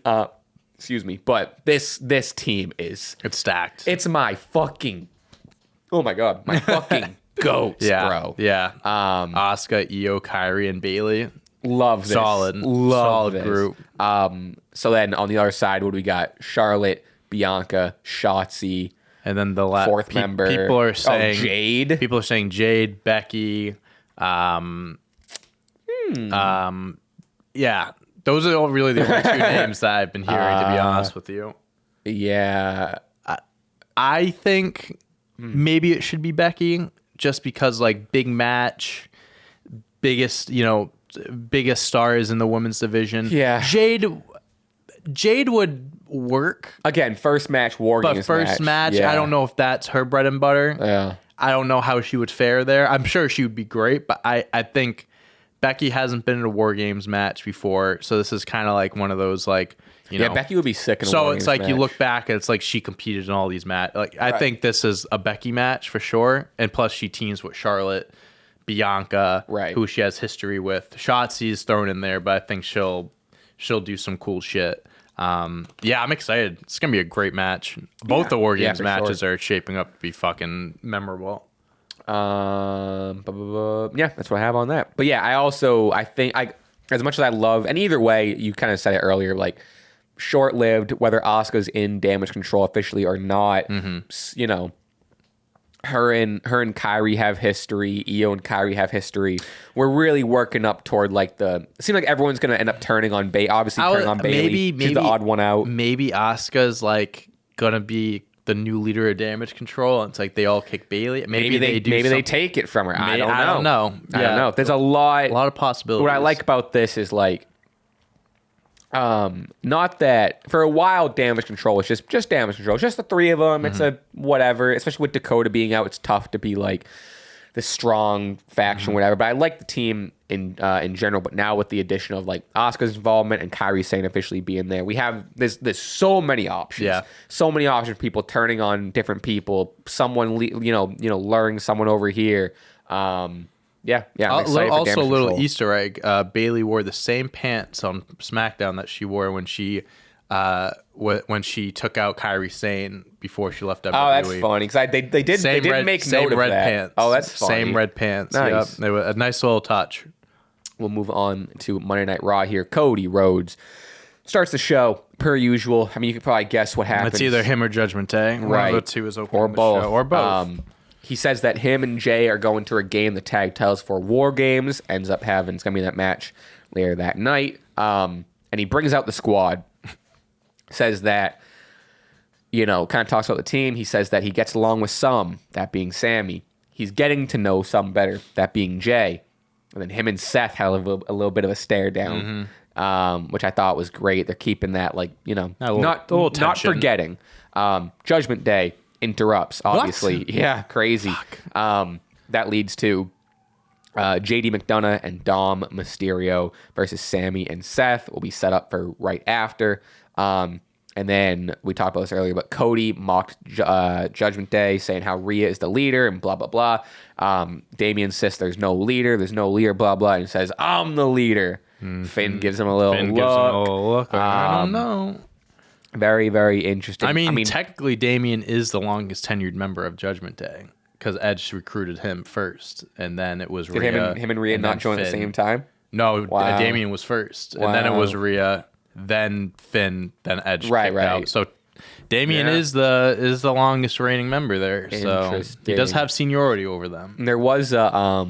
Speaker 1: Excuse me. But this team is...
Speaker 2: It's stacked.
Speaker 1: It's my fucking... Oh, my God. My fucking goats, bro.
Speaker 2: Yeah. Asuka, Io, Kairi, and Bayley.
Speaker 1: Love this.
Speaker 2: Solid
Speaker 1: this.
Speaker 2: group.
Speaker 1: So then on the other side, what do we got? Charlotte, Bianca, Shotzi,
Speaker 2: and then the
Speaker 1: fourth member.
Speaker 2: People are saying
Speaker 1: Jade.
Speaker 2: People are saying Jade, Becky. Yeah, those are really the only 2 names that I've been hearing. To be honest with you.
Speaker 1: Yeah,
Speaker 2: I think maybe it should be Becky, just because, like, big match, biggest stars in the women's division.
Speaker 1: Yeah.
Speaker 2: Jade would work.
Speaker 1: Again, first match, WarGames
Speaker 2: But first match, I don't know if that's her bread and butter.
Speaker 1: Yeah.
Speaker 2: I don't know how she would fare there. I'm sure she would be great, but I think Becky hasn't been in a WarGames match before, so this is kind of like one of those, like,
Speaker 1: Becky would be sick in a WarGames match.
Speaker 2: So it's like you look back and it's like she competed in all these matches. Like, I think this is a Becky match for sure, and plus she teams with Charlotte, Bianca, who she has history with. Shotzi's thrown in there, but I think she'll do some cool shit. I'm excited. It's gonna be a great match. Both the WarGames matches are shaping up to be fucking memorable.
Speaker 1: That's what I have on that. But yeah, I think as much as I love, and either way, you kind of said it earlier, like, short-lived, whether Asuka's in Damage Control officially or not, her and Kairi have history. Io and Kairi have history. We're really working up toward, like, it seems like everyone's going to end up turning on Bayley. Obviously, turning on Bayley. She's the odd one out.
Speaker 2: Maybe Asuka's, like, going to be the new leader of Damage Control. And it's like they all kick Bayley. Maybe they take it from her. I don't know.
Speaker 1: I don't know. There's a lot
Speaker 2: of possibilities.
Speaker 1: What I like about this is, like, not that for a while Damage Control was just Damage Control. It's just the 3 of them. It's a whatever. Especially with Dakota being out, it's tough to be like the strong faction, whatever. But I like the team in general. But now with the addition of, like, Asuka's involvement and Kairi Sane officially being there, we have there's so many options. Yeah, so many options. People turning on different people. Someone luring someone over here. I'm excited
Speaker 2: also,
Speaker 1: for
Speaker 2: a little
Speaker 1: Control.
Speaker 2: Easter egg. Bayley wore the same pants on SmackDown that she wore when she took out Kairi Sane before she left WWE.
Speaker 1: Oh, that's funny because they didn't make note of that.
Speaker 2: Pants.
Speaker 1: Oh, that's funny.
Speaker 2: Same red pants.
Speaker 1: Nice.
Speaker 2: Yep. They were a nice little touch.
Speaker 1: We'll move on to Monday Night Raw here. Cody Rhodes starts the show per usual. I mean, you could probably guess what happens.
Speaker 2: It's either him or Judgment Day.
Speaker 1: Right.
Speaker 2: One of the 2 is opening
Speaker 1: or both.
Speaker 2: the show. Or both.
Speaker 1: He says that him and Jay are going to regain the tag titles for WarGames. Ends up having, it's going to be that match later that night. And he brings out the squad. Says that, kind of talks about the team. He says that he gets along with some, that being Sammy. He's getting to know some better, that being Jay. And then him and Seth had a little bit of a stare down, which I thought was great. They're keeping that, like, not forgetting. Judgment Day interrupts, obviously.
Speaker 2: What?
Speaker 1: Yeah, crazy. That leads to JD McDonough and Dom Mysterio versus Sammy and Seth will be set up for right after. And then we talked about this earlier, but Cody mocked Judgment Day, saying how Rhea is the leader and blah, blah, blah. Damian insists there's no leader, blah, blah, and says, I'm the leader. Mm-hmm. Finn gives him a little look.
Speaker 2: I don't know.
Speaker 1: Very, very interesting.
Speaker 2: I mean, technically, Damian is the longest tenured member of Judgment Day because Edge recruited him first, and then it was Rhea.
Speaker 1: Him and Rhea not join at the same time?
Speaker 2: No, wow. Damian was first, and then it was Rhea, then Finn, then Edge kicked out. So Damien is the longest reigning member there. So he does have seniority over them.
Speaker 1: And there was a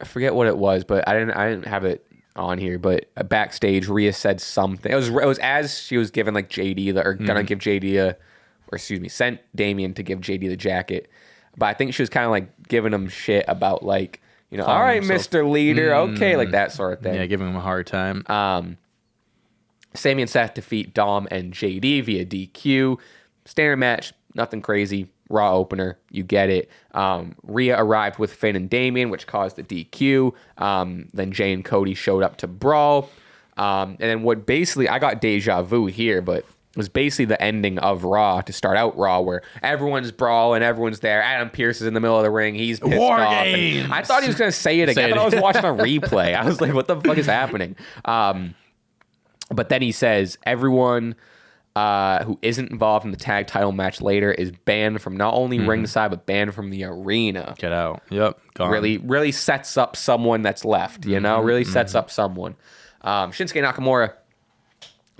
Speaker 1: I forget what it was, but I didn't have it on here. But backstage, Rhea said something. It was as she was giving like JD gonna give JD sent Damien to give JD the jacket. But I think she was kind of like giving him shit about like, all right, Mr. Leader, okay, like that sort of thing.
Speaker 2: Yeah, giving him a hard time.
Speaker 1: Sami and Seth defeat Dom and JD via DQ. Standard match, nothing crazy. Raw opener, you get it. Rhea arrived with Finn and Damien, which caused the DQ. Then Jay and Cody showed up to brawl. And then what basically, I got deja vu here, but it was basically the ending of Raw to start out Raw, where everyone's brawling, everyone's there. Adam Pearce is in the middle of the ring. He's pissed off. I thought he was going to say it again. I was watching a replay. I was like, what the fuck is happening? But then he says, everyone who isn't involved in the tag title match later is banned from not only ringside, but banned from the arena.
Speaker 2: Get out. Yep. Gone.
Speaker 1: Really sets up someone that's left, Really sets up someone. Shinsuke Nakamura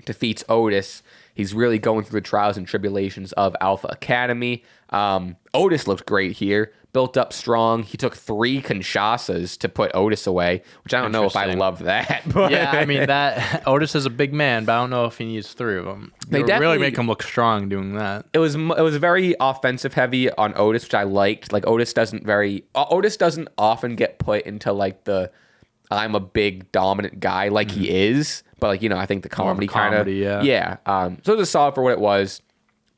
Speaker 1: defeats Otis. He's really going through the trials and tribulations of Alpha Academy. Otis looked great here. Built up strong. He took 3 Kinshasas to put Otis away, which I don't know if I love that. But
Speaker 2: yeah, I mean, that Otis is a big man, but I don't know if he needs 3 of them. They really make him look strong doing that.
Speaker 1: It was very offensive heavy on Otis, which I liked. Like Otis doesn't often get put into like the I'm a big dominant guy like he is, but like I think the comedy kind of So it was solid for what it was.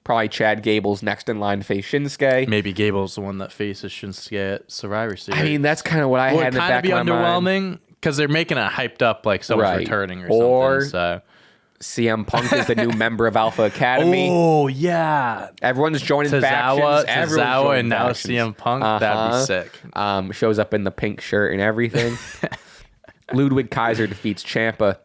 Speaker 1: Probably Chad Gable's next in line to face Shinsuke.
Speaker 2: Maybe Gable's the one that faces Shinsuke at Survivor Series.
Speaker 1: I mean, that's kind of what I had in the back of my mind.
Speaker 2: Would it kind of be underwhelming? Because they're making it hyped up like someone's returning or something. So
Speaker 1: CM Punk is the new member of Alpha Academy.
Speaker 2: Oh, yeah.
Speaker 1: Everyone's joining factions.
Speaker 2: Tozawa and now CM Punk. That'd be sick.
Speaker 1: Shows up in the pink shirt and everything. Ludwig Kaiser defeats Ciampa.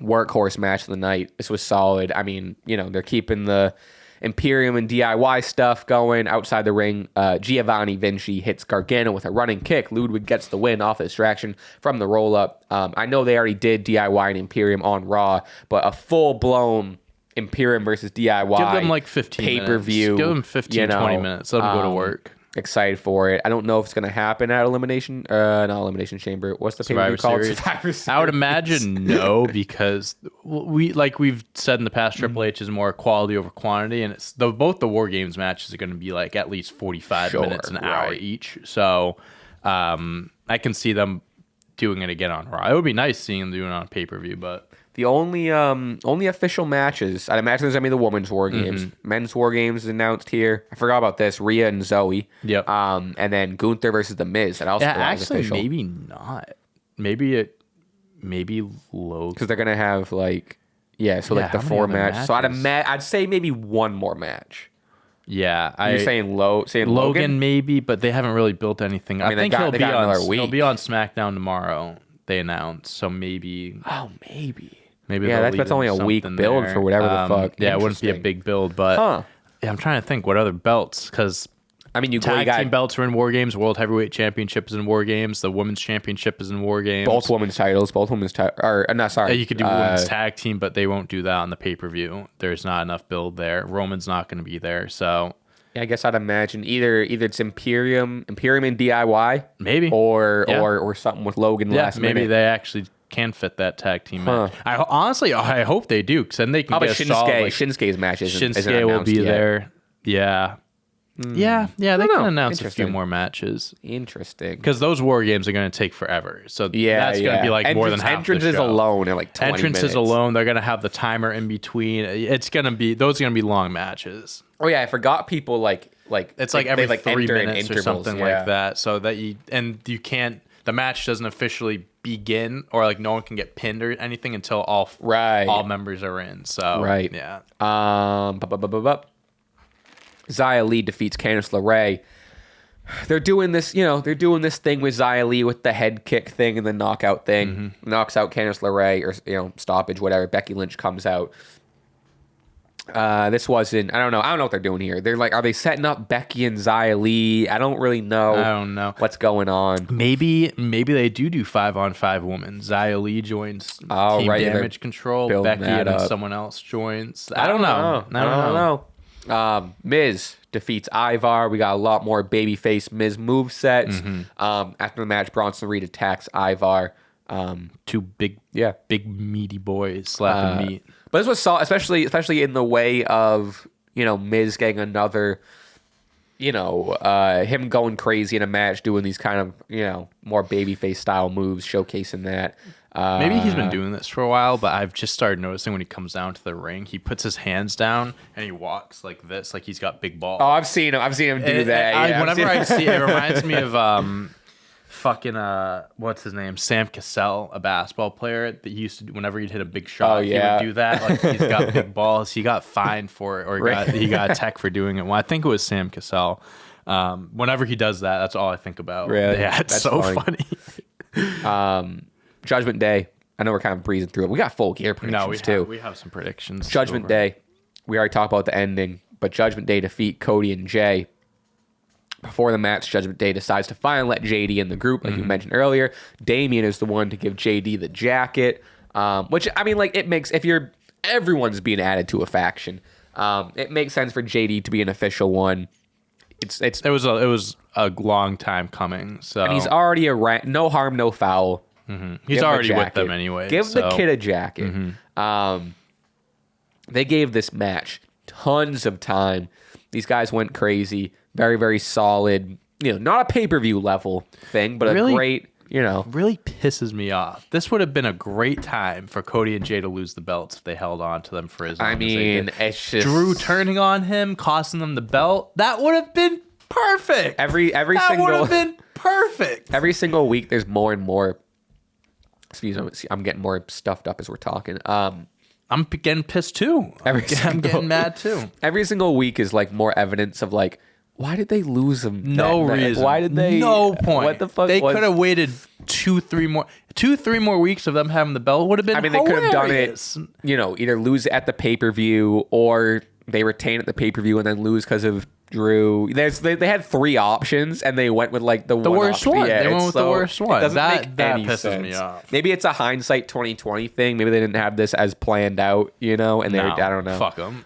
Speaker 1: Workhorse match of the night. This was solid. I mean, they're keeping the Imperium and DIY stuff going outside the ring. Giovanni Vinci hits Gargano with a running kick. Ludwig gets the win off the distraction from the roll-up. I know they already did DIY and Imperium on Raw, but a full-blown Imperium versus DIY
Speaker 2: give them like 15
Speaker 1: pay-per-view.
Speaker 2: Give them 15, 20 minutes. Let them go to work.
Speaker 1: Excited for it. I don't know if it's going to happen at not Elimination Chamber. What's the pay-per-view called? Survivor Series.
Speaker 2: I would imagine no, because we've said in the past, Triple H is more quality over quantity, and it's both the WarGames matches are going to be like at least 45 minutes, an hour each. So I can see them doing it again on Raw. It would be nice seeing them doing it on pay-per-view, but
Speaker 1: the only official matches, I'd imagine there's going to be the women's WarGames. Men's WarGames is announced here. I forgot about this. Rhea and Zoe.
Speaker 2: Yep.
Speaker 1: And then Gunther versus The Miz. That also
Speaker 2: actually,
Speaker 1: official.
Speaker 2: maybe not. Maybe low.
Speaker 1: Because they're going to have like, the 4 matches. So I'd say maybe one more match.
Speaker 2: Yeah,
Speaker 1: you're saying Logan
Speaker 2: maybe, but they haven't really built anything. I think he'll be on SmackDown tomorrow. They announced, so maybe.
Speaker 1: Oh, maybe.
Speaker 2: Maybe
Speaker 1: that's only a week build for whatever the fuck.
Speaker 2: Yeah, it wouldn't be a big build, but I'm trying to think what other belts, because
Speaker 1: I mean,
Speaker 2: tag team belts are in WarGames. World Heavyweight Championship is in WarGames. The Women's Championship is in WarGames.
Speaker 1: Both women's titles.
Speaker 2: You could do women's tag team, but they won't do that on the pay-per-view. There's not enough build there. Roman's not going to be there, so.
Speaker 1: Yeah, I guess I'd imagine either it's Imperium and DIY,
Speaker 2: maybe,
Speaker 1: or something with Logan last minute.
Speaker 2: Maybe they actually can fit that tag team match. I hope they do, because then they can get
Speaker 1: Shinsuke's match isn't
Speaker 2: Shinsuke will be there. Yeah. They can announce a few more matches.
Speaker 1: Interesting.
Speaker 2: Because those WarGames are going to take forever. So that's going to be like more than half
Speaker 1: entrances
Speaker 2: the show.
Speaker 1: Alone are like 20
Speaker 2: entrances alone, they're going to have the timer in between. Those are going to be long matches.
Speaker 1: Oh yeah, I forgot people like
Speaker 2: it's like every 3 minutes or something like that. So that you can't. The match doesn't officially begin, or like no one can get pinned or anything until all members are in. So yeah.
Speaker 1: Xia Li defeats Candice LeRae. They're doing this, they're doing this thing with Xia Li with the head kick thing and the knockout thing. Knocks out Candice LeRae, or stoppage, whatever. Becky Lynch comes out. This wasn't. I don't know what they're doing here. They're like, are they setting up Becky and Xia Li? I don't really know.
Speaker 2: I don't know
Speaker 1: what's going on.
Speaker 2: Maybe they do 5-on-5 women. Xia Li joins Team Damage CTRL. Becky and then someone else joins. I don't know.
Speaker 1: I don't know. Miz defeats Ivar. We got a lot more babyface Miz movesets. After the match, Bronson Reed attacks Ivar.
Speaker 2: Two big meaty boys slapping meat.
Speaker 1: But this was especially in the way of, Miz getting another, him going crazy in a match, doing these kind of, more babyface style moves, showcasing that.
Speaker 2: Maybe he's been doing this for a while, but I've just started noticing when he comes down to the ring, he puts his hands down and he walks like this, like he's got big balls.
Speaker 1: Oh, I've seen him do that.
Speaker 2: Whenever I see it, it reminds me of what's his name? Sam Cassell, a basketball player that he used to do whenever he'd hit a big shot. He would do that. Like he's got big balls. He got fined for it, or he got a tech for doing it. Well, I think it was Sam Cassell. Whenever he does that, that's all I think about.
Speaker 1: Really?
Speaker 2: Yeah, it's so funny.
Speaker 1: Judgment Day. I know we're kind of breezing through it. We got full gear predictions too.
Speaker 2: We have some predictions.
Speaker 1: Judgment Day. We already talked about the ending, but Judgment Day defeat Cody and Jay. Before the match, Judgment Day decides to finally let JD in the group, like you mentioned earlier. Damian is the one to give JD the jacket, which, I mean, like, it makes, everyone's being added to a faction, it makes sense for JD to be an official one. It
Speaker 2: was a long time coming, so.
Speaker 1: And he's already no harm, no foul.
Speaker 2: He's already with them anyway.
Speaker 1: Give the kid a jacket. They gave this match tons of time. These guys went crazy. Very, very solid. Not a pay-per-view level thing, but really, a great,
Speaker 2: Really pisses me off. This would have been a great time for Cody and Jay to lose the belts if they held on to them for as long as they did.
Speaker 1: It's just...
Speaker 2: Drew turning on him, costing them the belt. That would have been perfect.
Speaker 1: That would
Speaker 2: have been perfect.
Speaker 1: Every single week, there's more and more... Excuse me, I'm getting more stuffed up as we're talking.
Speaker 2: I'm getting pissed too. I'm getting mad too.
Speaker 1: Every single week is like more evidence of like, why did they lose them?
Speaker 2: No reason.
Speaker 1: Why did they?
Speaker 2: No point.
Speaker 1: What the fuck?
Speaker 2: They could have waited 2-3 more weeks of them having the belt. Would have been.
Speaker 1: They could have done it. Either lose at the pay per view or they retain at the pay per view and then lose because of Drew. They had 3 options and they went with like the
Speaker 2: worst one.
Speaker 1: Yeah,
Speaker 2: they went with the worst one.
Speaker 1: That
Speaker 2: pisses
Speaker 1: sense.
Speaker 2: Me off.
Speaker 1: Maybe it's a hindsight 2020 thing. Maybe they didn't have this as planned out. And I don't know.
Speaker 2: Fuck them.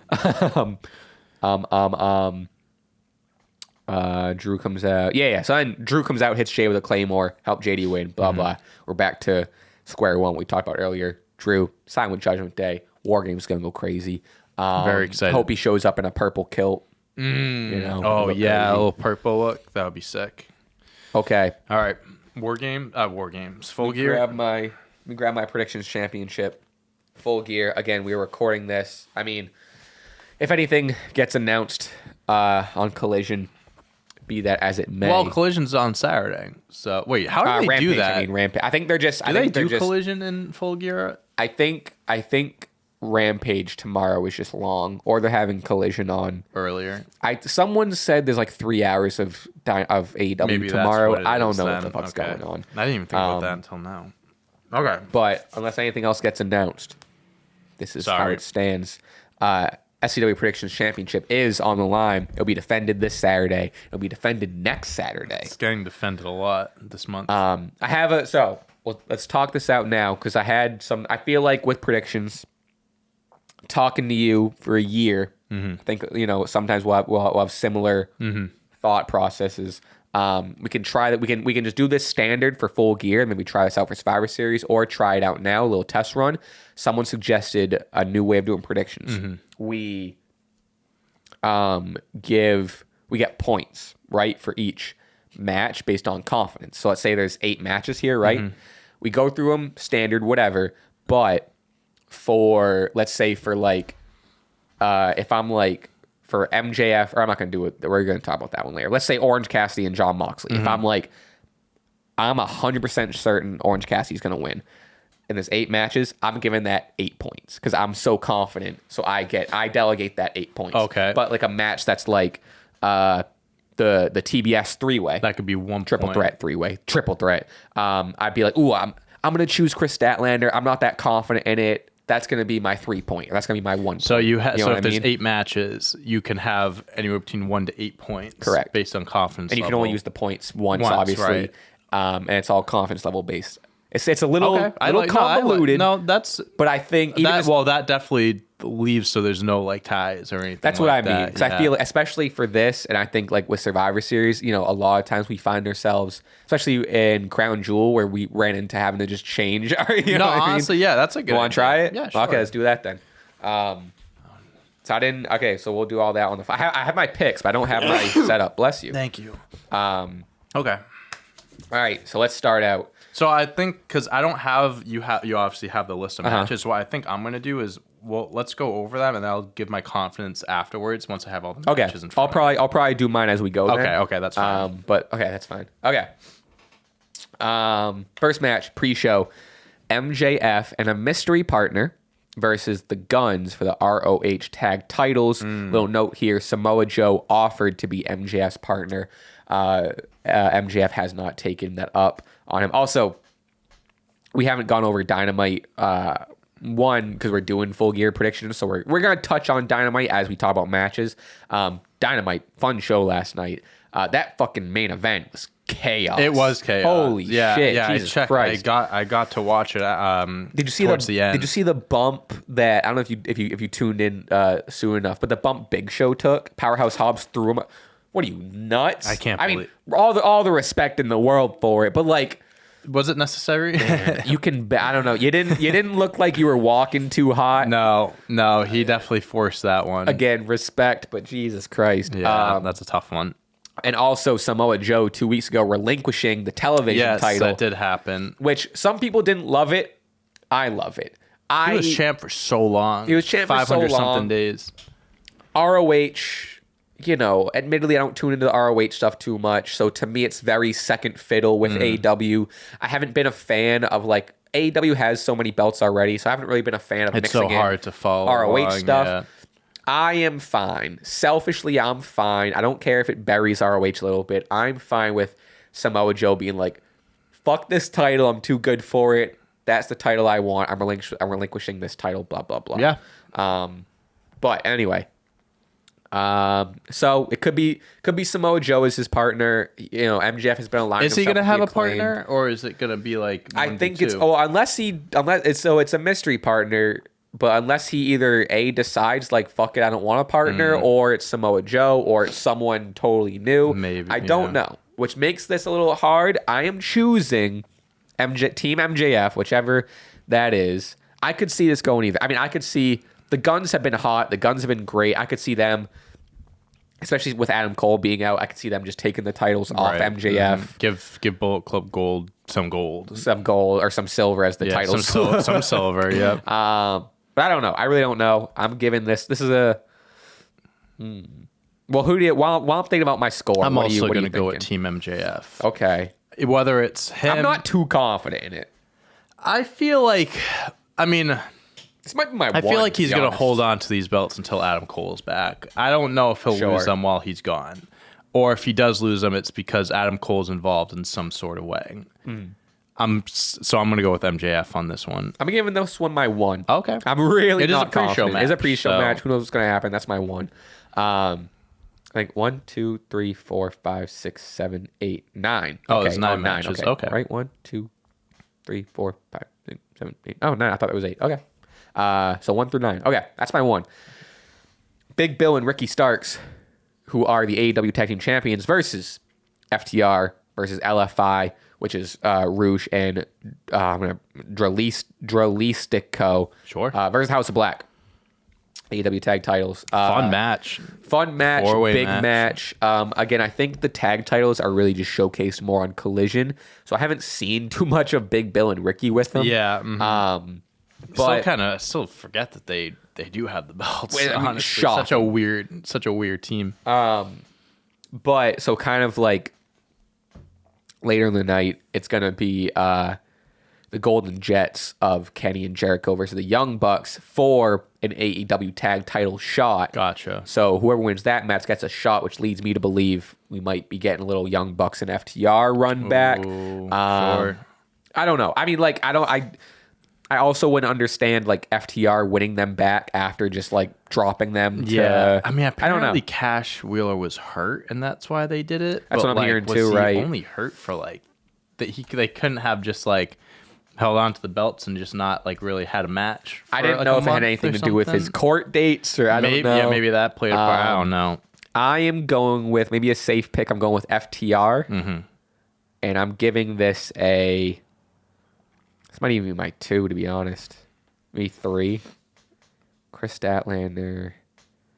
Speaker 1: Drew comes out. Yeah. So then Drew comes out, hits Jay with a Claymore, help JD win, blah, blah. We're back to square one we talked about earlier. Drew, signed with Judgment Day. WarGames going to go crazy.
Speaker 2: Very excited.
Speaker 1: Hope he shows up in a purple kilt.
Speaker 2: Oh, yeah. A little purple look. That would be sick.
Speaker 1: Okay.
Speaker 2: All right. WarGames. Full Gear.
Speaker 1: Let me grab my predictions championship. Full Gear. Again, we were recording this. I mean, if anything gets announced on Collision, be that as it may.
Speaker 2: Well, Collision's on Saturday. So wait, how do they
Speaker 1: Rampage,
Speaker 2: do that?
Speaker 1: Rampage. I think they're just.
Speaker 2: Do they do Collision in Full Gear?
Speaker 1: I think Rampage tomorrow is just long, or they're having Collision on
Speaker 2: earlier.
Speaker 1: Someone said there's like 3 hours of AEW
Speaker 2: Maybe
Speaker 1: tomorrow. I don't know
Speaker 2: then.
Speaker 1: what the fuck's going on.
Speaker 2: I didn't even think about that until now. Okay,
Speaker 1: but unless anything else gets announced, this is how it stands. SCW Predictions Championship is on the line. It'll be defended this Saturday. It'll be defended next Saturday.
Speaker 2: It's getting defended a lot this month.
Speaker 1: Let's talk this out now because I feel like with predictions, talking to you for a year, I think sometimes we'll have similar thought processes. We can try that. We can just do this standard for Full Gear, and then we try this out for Survivor Series, or try it out now, a little test run. Someone suggested a new way of doing predictions. We get points, right, for each match based on confidence. So let's say there's 8 matches here, right? We go through them standard, whatever. But let's say for like, if I'm like, for MJF, or I'm not going to do it. We're going to talk about that one later. Let's say Orange Cassidy and John Moxley. If I'm like, I'm 100% certain Orange Cassidy's going to win. And there's 8 matches, I'm giving that 8 points because I'm so confident. So I delegate that 8 points.
Speaker 2: Okay.
Speaker 1: But like a match that's like the TBS 3-way.
Speaker 2: That could be 1
Speaker 1: triple threat 3-way. Triple threat. I'd be like, ooh, I'm going to choose Chris Statlander. I'm not that confident in it. that's going to be my 3 point. That's going to be my 1 point.
Speaker 2: So so if there's 8 matches, you can have anywhere between 1 to 8 points.
Speaker 1: Correct.
Speaker 2: Based on confidence
Speaker 1: and you
Speaker 2: level.
Speaker 1: can only use the points once obviously.
Speaker 2: Right.
Speaker 1: And it's all confidence level based. It's a little,
Speaker 2: okay.
Speaker 1: convoluted. But I think
Speaker 2: that definitely leaves so there's no like ties or anything.
Speaker 1: That's what I mean. Because I feel, especially for this, and I think like with Survivor Series, a lot of times we find ourselves, especially in Crown Jewel, where we ran into having to just change.
Speaker 2: Honestly, yeah, that's a good.
Speaker 1: Want to try it?
Speaker 2: Yeah, sure.
Speaker 1: Okay, let's do that then. So I didn't. Okay, so we'll do all that on the. I have my picks, but I don't have my setup. Bless you.
Speaker 2: Thank you.
Speaker 1: Okay.
Speaker 2: All
Speaker 1: right, so let's start out.
Speaker 2: So I think because I don't have you obviously have the list of matches. So what I think I'm gonna do is let's go over them and then I'll give my confidence afterwards once I have all the matches in front.
Speaker 1: I'll probably do mine as we go.
Speaker 2: Okay, that's fine.
Speaker 1: That's fine. Okay. First match pre-show, MJF and a mystery partner versus the Guns for the ROH tag titles. Little note here: Samoa Joe offered to be MJF's partner. MJF has not taken that up on him. Also, we haven't gone over Dynamite one because we're doing Full Gear predictions, so we're gonna touch on Dynamite as we talk about matches. Dynamite, fun show last night. That fucking main event was chaos.
Speaker 2: It was chaos.
Speaker 1: Holy shit!
Speaker 2: Yeah,
Speaker 1: Jesus Christ.
Speaker 2: I got to watch it.
Speaker 1: Did you see
Speaker 2: the end?
Speaker 1: Did you see the bump that I don't know if you tuned in soon enough, but the bump Big Show took? Powerhouse Hobbs threw him. What are you, nuts?
Speaker 2: I can't believe.
Speaker 1: All the respect in the world for it, but like,
Speaker 2: was it necessary?
Speaker 1: You can. I don't know. You didn't look like you were walking too hot.
Speaker 2: No, he definitely forced that one.
Speaker 1: Again, respect, but Jesus Christ.
Speaker 2: Yeah, that's a tough one.
Speaker 1: And also Samoa Joe 2 weeks ago relinquishing the television title.
Speaker 2: Yes, that did happen.
Speaker 1: Which some people didn't love it. I love it.
Speaker 2: He was champ for so long.
Speaker 1: He was champ for so long.
Speaker 2: 500 something days.
Speaker 1: ROH. Admittedly, I don't tune into the ROH stuff too much. So to me, it's very second fiddle with AEW. I haven't been a fan of like AEW has so many belts already, so I haven't really been a fan of mixing
Speaker 2: so hard to follow
Speaker 1: ROH stuff.
Speaker 2: Yeah.
Speaker 1: I am fine. Selfishly, I'm fine. I don't care if it buries ROH a little bit. I'm fine with Samoa Joe being like, fuck this title. I'm too good for it. That's the title I want. I'm relinquishing this title, blah, blah, blah.
Speaker 2: Yeah.
Speaker 1: But anyway. So it could be Samoa Joe as his partner. MJF has been aligned.
Speaker 2: Is he gonna have a partner, or is it gonna be like?
Speaker 1: I think it's unless it's a mystery partner. But unless he either decides like fuck it, I don't want a partner, or it's Samoa Joe, or it's someone totally new.
Speaker 2: Maybe
Speaker 1: I don't know, which makes this a little hard. I am choosing Team MJF, whichever that is. I could see this going either. I mean, I could see the Guns have been hot. The Guns have been great. I could see them, especially with Adam Cole being out. I could see them just taking the titles off MJF.
Speaker 2: Give Bullet Club gold, some gold,
Speaker 1: or some silver as the titles.
Speaker 2: Some silver. Yeah.
Speaker 1: But I don't know. I really don't know. I'm giving this. This is a. Well, who do you? While I'm thinking about my score,
Speaker 2: I'm also going to go with Team MJF.
Speaker 1: Okay.
Speaker 2: Whether it's him,
Speaker 1: I'm not too confident in it.
Speaker 2: I feel like,
Speaker 1: this might be my.
Speaker 2: I feel like he's going to hold on to these belts until Adam Cole's back. I don't know if he'll lose them while he's gone, or if he does lose them, it's because Adam Cole's involved in some sort of way. I'm going to go with MJF on this one.
Speaker 1: I'm giving this one my 1.
Speaker 2: Okay.
Speaker 1: I'm really not confident.
Speaker 2: Match,
Speaker 1: it is a pre-show match. Who knows what's going to happen? That's my 1. I think 1, 2, 3, 4, 5, 6, 7, 8, 9.
Speaker 2: Oh, it's 9 matches. Okay.
Speaker 1: Right? 1, 2, 3, 4, 5, 6, 7, 8. Oh, 9. I thought it was 8. Okay. So 1 through 9. Okay. That's my 1. Big Bill and Ricky Starks, who are the AEW Tag Team Champions, versus FTR versus LFI, which is Rouge and Dralistico.
Speaker 2: Sure.
Speaker 1: Versus House of Black. AEW tag titles.
Speaker 2: Fun match.
Speaker 1: Big match. Again, I think the tag titles are really just showcased more on Collision, so I haven't seen too much of Big Bill and Ricky with them.
Speaker 2: Yeah.
Speaker 1: But
Speaker 2: still forget that they do have the belts.
Speaker 1: Honestly,
Speaker 2: such a weird team.
Speaker 1: But so kind of like later in the night, it's gonna be the Golden Jets of Kenny and Jericho versus the Young Bucks for an AEW tag title shot.
Speaker 2: Gotcha.
Speaker 1: So whoever wins that match gets a shot, which leads me to believe we might be getting a little Young Bucks and FTR run back.
Speaker 2: Sure.
Speaker 1: I don't know. I mean, like, I also wouldn't understand like FTR winning them back after just like dropping them.
Speaker 2: I mean, apparently Cash Wheeler was hurt, and that's why they did it.
Speaker 1: That's what I'm hearing too, right?
Speaker 2: Only hurt for like they couldn't have just like held on to the belts and just not like really had a match.
Speaker 1: I didn't know if it had anything to do with his court dates or I don't know.
Speaker 2: Yeah, maybe that played a part. I don't know.
Speaker 1: I am going with maybe a safe pick. I'm going with FTR, and I'm giving this a. This might even be my 2, to be honest. Maybe 3. Chris Statlander.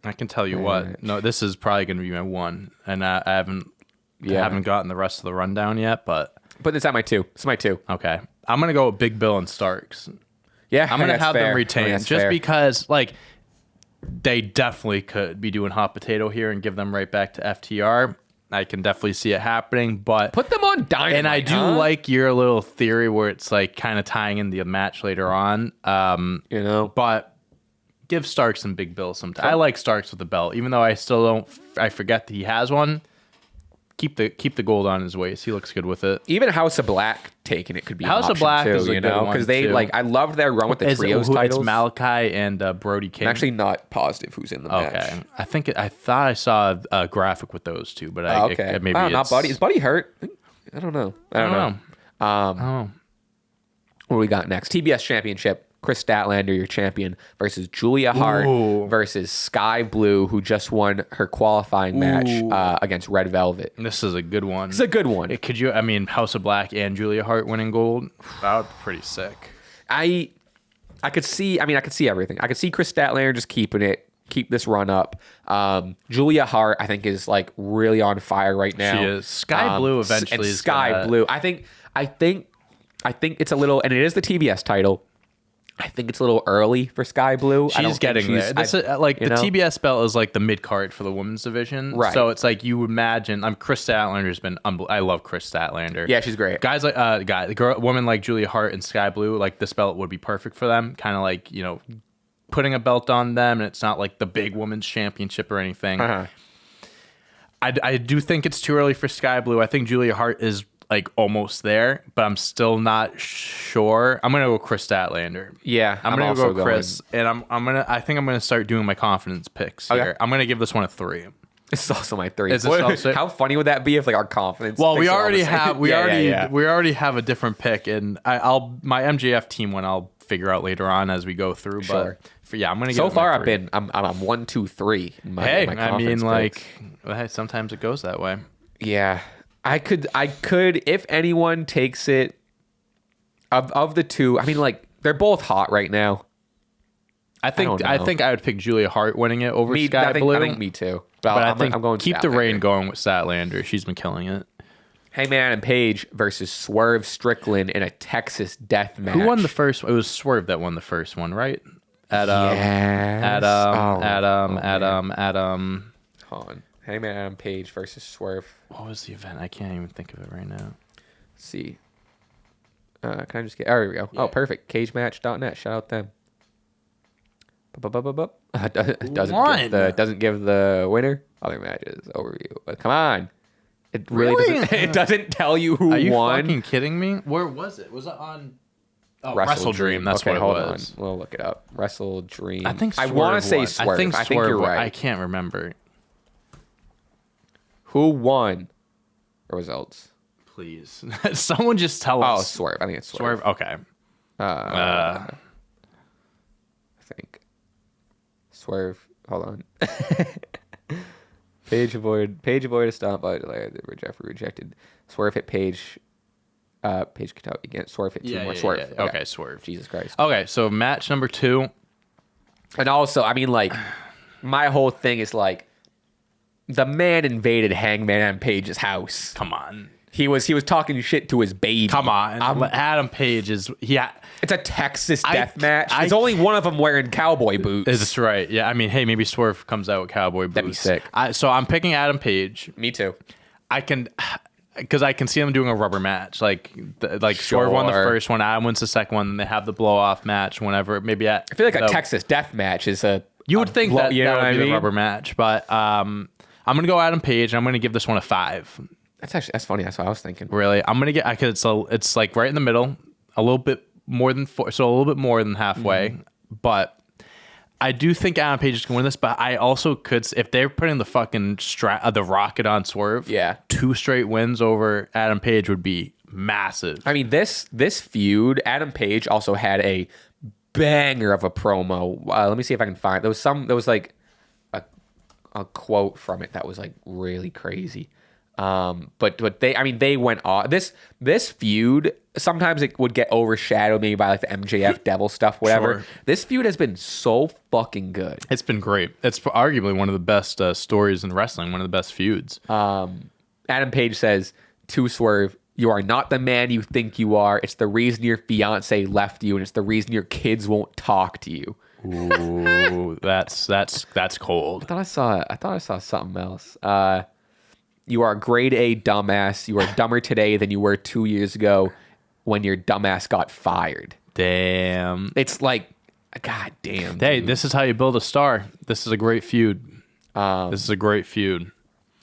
Speaker 2: I can tell you what. No, this is probably going to be my 1, and I haven't gotten the rest of the rundown yet. But
Speaker 1: this at my 2. It's my 2.
Speaker 2: Okay, I'm going to go with Big Bill and Starks.
Speaker 1: Yeah,
Speaker 2: I'm going to have them retain just because, like, they definitely could be doing hot potato here and give them right back to FTR. I can definitely see it happening, but
Speaker 1: put them on Dynamite.
Speaker 2: And I do like your little theory where it's like kind of tying in the match later on. But give Starks and Big Bill some time. I like Starks with the belt, even though I still don't. I forget that he has one. Keep the gold on his waist. He looks good with it.
Speaker 1: Even House of Black taking it could be
Speaker 2: House of Black
Speaker 1: too,
Speaker 2: is a good one
Speaker 1: because they like. I love their run with the trios titles.
Speaker 2: It's Malachi and Brody King.
Speaker 1: I'm actually not positive who's in the match.
Speaker 2: Okay, I thought I saw a graphic with those two, but maybe it's
Speaker 1: not Buddy. Is Buddy hurt? I don't know. What do we got next? TBS Championship. Chris Statlander, your champion, versus Julia Hart versus Sky Blue, who just won her qualifying match against Red Velvet.
Speaker 2: This is a good one.
Speaker 1: It's a good one.
Speaker 2: Could you? I mean, House of Black and Julia Hart winning gold. That would be pretty sick.
Speaker 1: I could see. I mean, I could see everything. I could see Chris Statlander just keep this run up. Julia Hart, I think, is like really on fire right now.
Speaker 2: She is. Sky Blue eventually is
Speaker 1: Blue. I think it's a little, and it is the TBS title. I think it's a little early for Sky Blue.
Speaker 2: She's getting there. This is, like the TBS belt is like the mid card for the women's division,
Speaker 1: right?
Speaker 2: So it's like you imagine. Chris Statlander's been. I love Chris Statlander.
Speaker 1: Yeah, she's great.
Speaker 2: Guys like woman like Julia Hart and Sky Blue, like this belt would be perfect for them. Kind of like putting a belt on them, and it's not like the big women's championship or anything. I do think it's too early for Sky Blue. I think Julia Hart is like almost there, but I'm still not sure. I'm gonna go Chris Statlander.
Speaker 1: Yeah,
Speaker 2: I'm gonna go Chris, and I think I'm gonna start doing my confidence picks here. I'm gonna give this one a 3.
Speaker 1: This is also my 3. How funny would that be if like our confidence?
Speaker 2: Well, we already have we already have a different pick, and my MJF team one I'll figure out later on as we go through. Sure. But I'm gonna.
Speaker 1: So far, I'm 1, 2, 3.
Speaker 2: I mean, like, sometimes it goes that way.
Speaker 1: Yeah. I could, if anyone takes it, of the two, I mean, like, they're both hot right now.
Speaker 2: I think I would pick Julia Hart winning it over Sky Blue.
Speaker 1: I think me too.
Speaker 2: But I'm going keep the reign going with Statlander. She's been killing it.
Speaker 1: Hangman Adam Page versus Swerve Strickland in a Texas death match.
Speaker 2: Who won the first? It was Swerve that won the first one, right? Adam.
Speaker 1: Hold on. Hangman Adam Page versus Swerve.
Speaker 2: What was the event? I can't even think of it right now.
Speaker 1: Let's see. Can I just get... Oh, here we go. Yeah. Oh, perfect. CageMatch.net. Shout out them. Doesn't give the winner. Other matches. Overview. But come on. It really doesn't... It doesn't tell you who won.
Speaker 2: Are you fucking kidding me? Where was it? Was it on... Oh, Wrestle Dream. That's what it was.
Speaker 1: On. We'll look it up. Wrestle Dream.
Speaker 2: I think Swerve
Speaker 1: I want to say Swerve. I think you're right.
Speaker 2: I can't remember.
Speaker 1: Who won the results?
Speaker 2: Please. Someone just tell us.
Speaker 1: Oh, Swerve. I think it's Swerve.
Speaker 2: Okay.
Speaker 1: I think. Swerve. Hold on. Page avoid a stomp by Jeffrey rejected. Swerve hit Page. Page again. Swerve hit 2 more. Swerve.
Speaker 2: Yeah. Okay, Swerve.
Speaker 1: Jesus Christ.
Speaker 2: Okay, so match number 2.
Speaker 1: And also, I mean, like, my whole thing is like, the man invaded Hangman Adam Page's house.
Speaker 2: Come on.
Speaker 1: He was talking shit to his baby.
Speaker 2: Come on. Adam Page is... Yeah.
Speaker 1: It's a Texas death match. There's only one of them wearing cowboy boots.
Speaker 2: That's right. Yeah, I mean, hey, maybe Swerve comes out with cowboy boots.
Speaker 1: That'd be sick.
Speaker 2: So I'm picking Adam Page.
Speaker 1: Me too.
Speaker 2: Because I can see them doing a rubber match. Like Swerve won the first one, Adam wins the second one, and they have the blow-off match whenever. Maybe I
Speaker 1: feel like a Texas death match is a...
Speaker 2: You would think that would be the rubber match, but... I'm gonna go Adam Page. And I'm gonna give this one a 5.
Speaker 1: That's funny. That's what I was thinking.
Speaker 2: Really, I'm gonna get. It's like right in the middle, a little bit more than 4, so a little bit more than halfway. But I do think Adam Page is going to win this, but I also could, if they're putting the fucking the rocket on Swerve, 2 straight wins over Adam Page would be massive.
Speaker 1: I mean, this feud, Adam Page also had a banger of a promo. Let me see if I can find. There was like a quote from it that was like really crazy. But they went off. This feud, sometimes it would get overshadowed maybe by like the MJF devil stuff, whatever. Sure. This feud has been so fucking good.
Speaker 2: It's been great. It's arguably one of the best stories in wrestling, one of the best feuds.
Speaker 1: Adam Page says to Swerve, "You are not the man you think you are. It's the reason your fiance left you, and it's the reason your kids won't talk to you."
Speaker 2: Ooh, that's cold.
Speaker 1: I thought I saw something else. You are a grade A dumbass. You are dumber today than you were 2 years ago when your dumbass got fired.
Speaker 2: Damn.
Speaker 1: It's like, god damn.
Speaker 2: Hey, dude. This is how you build a star. This is a great feud. This is a great feud.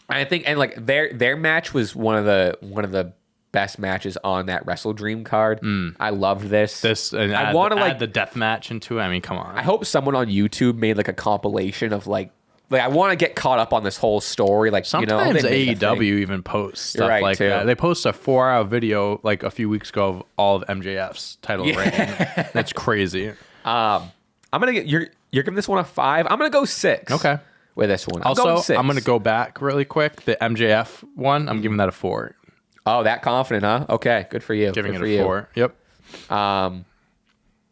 Speaker 1: I think, and like their match was one of the best matches on that Wrestle Dream card. I loved this.
Speaker 2: And I want to add the death match into it. I mean, come on.
Speaker 1: I hope someone on YouTube made like a compilation of like I want to get caught up on this whole story. Like,
Speaker 2: sometimes AEW even posts stuff like that. They post a 4-hour video like a few weeks ago of all of MJF's title reign. That's crazy.
Speaker 1: I'm gonna get you're giving this one a 5. I'm gonna go 6.
Speaker 2: Okay.
Speaker 1: With this one.
Speaker 2: I'm gonna go back really quick. The MJF one, I'm giving that a 4.
Speaker 1: Oh, that confident, huh? Okay, good for you.
Speaker 2: Giving it a 4. Yep.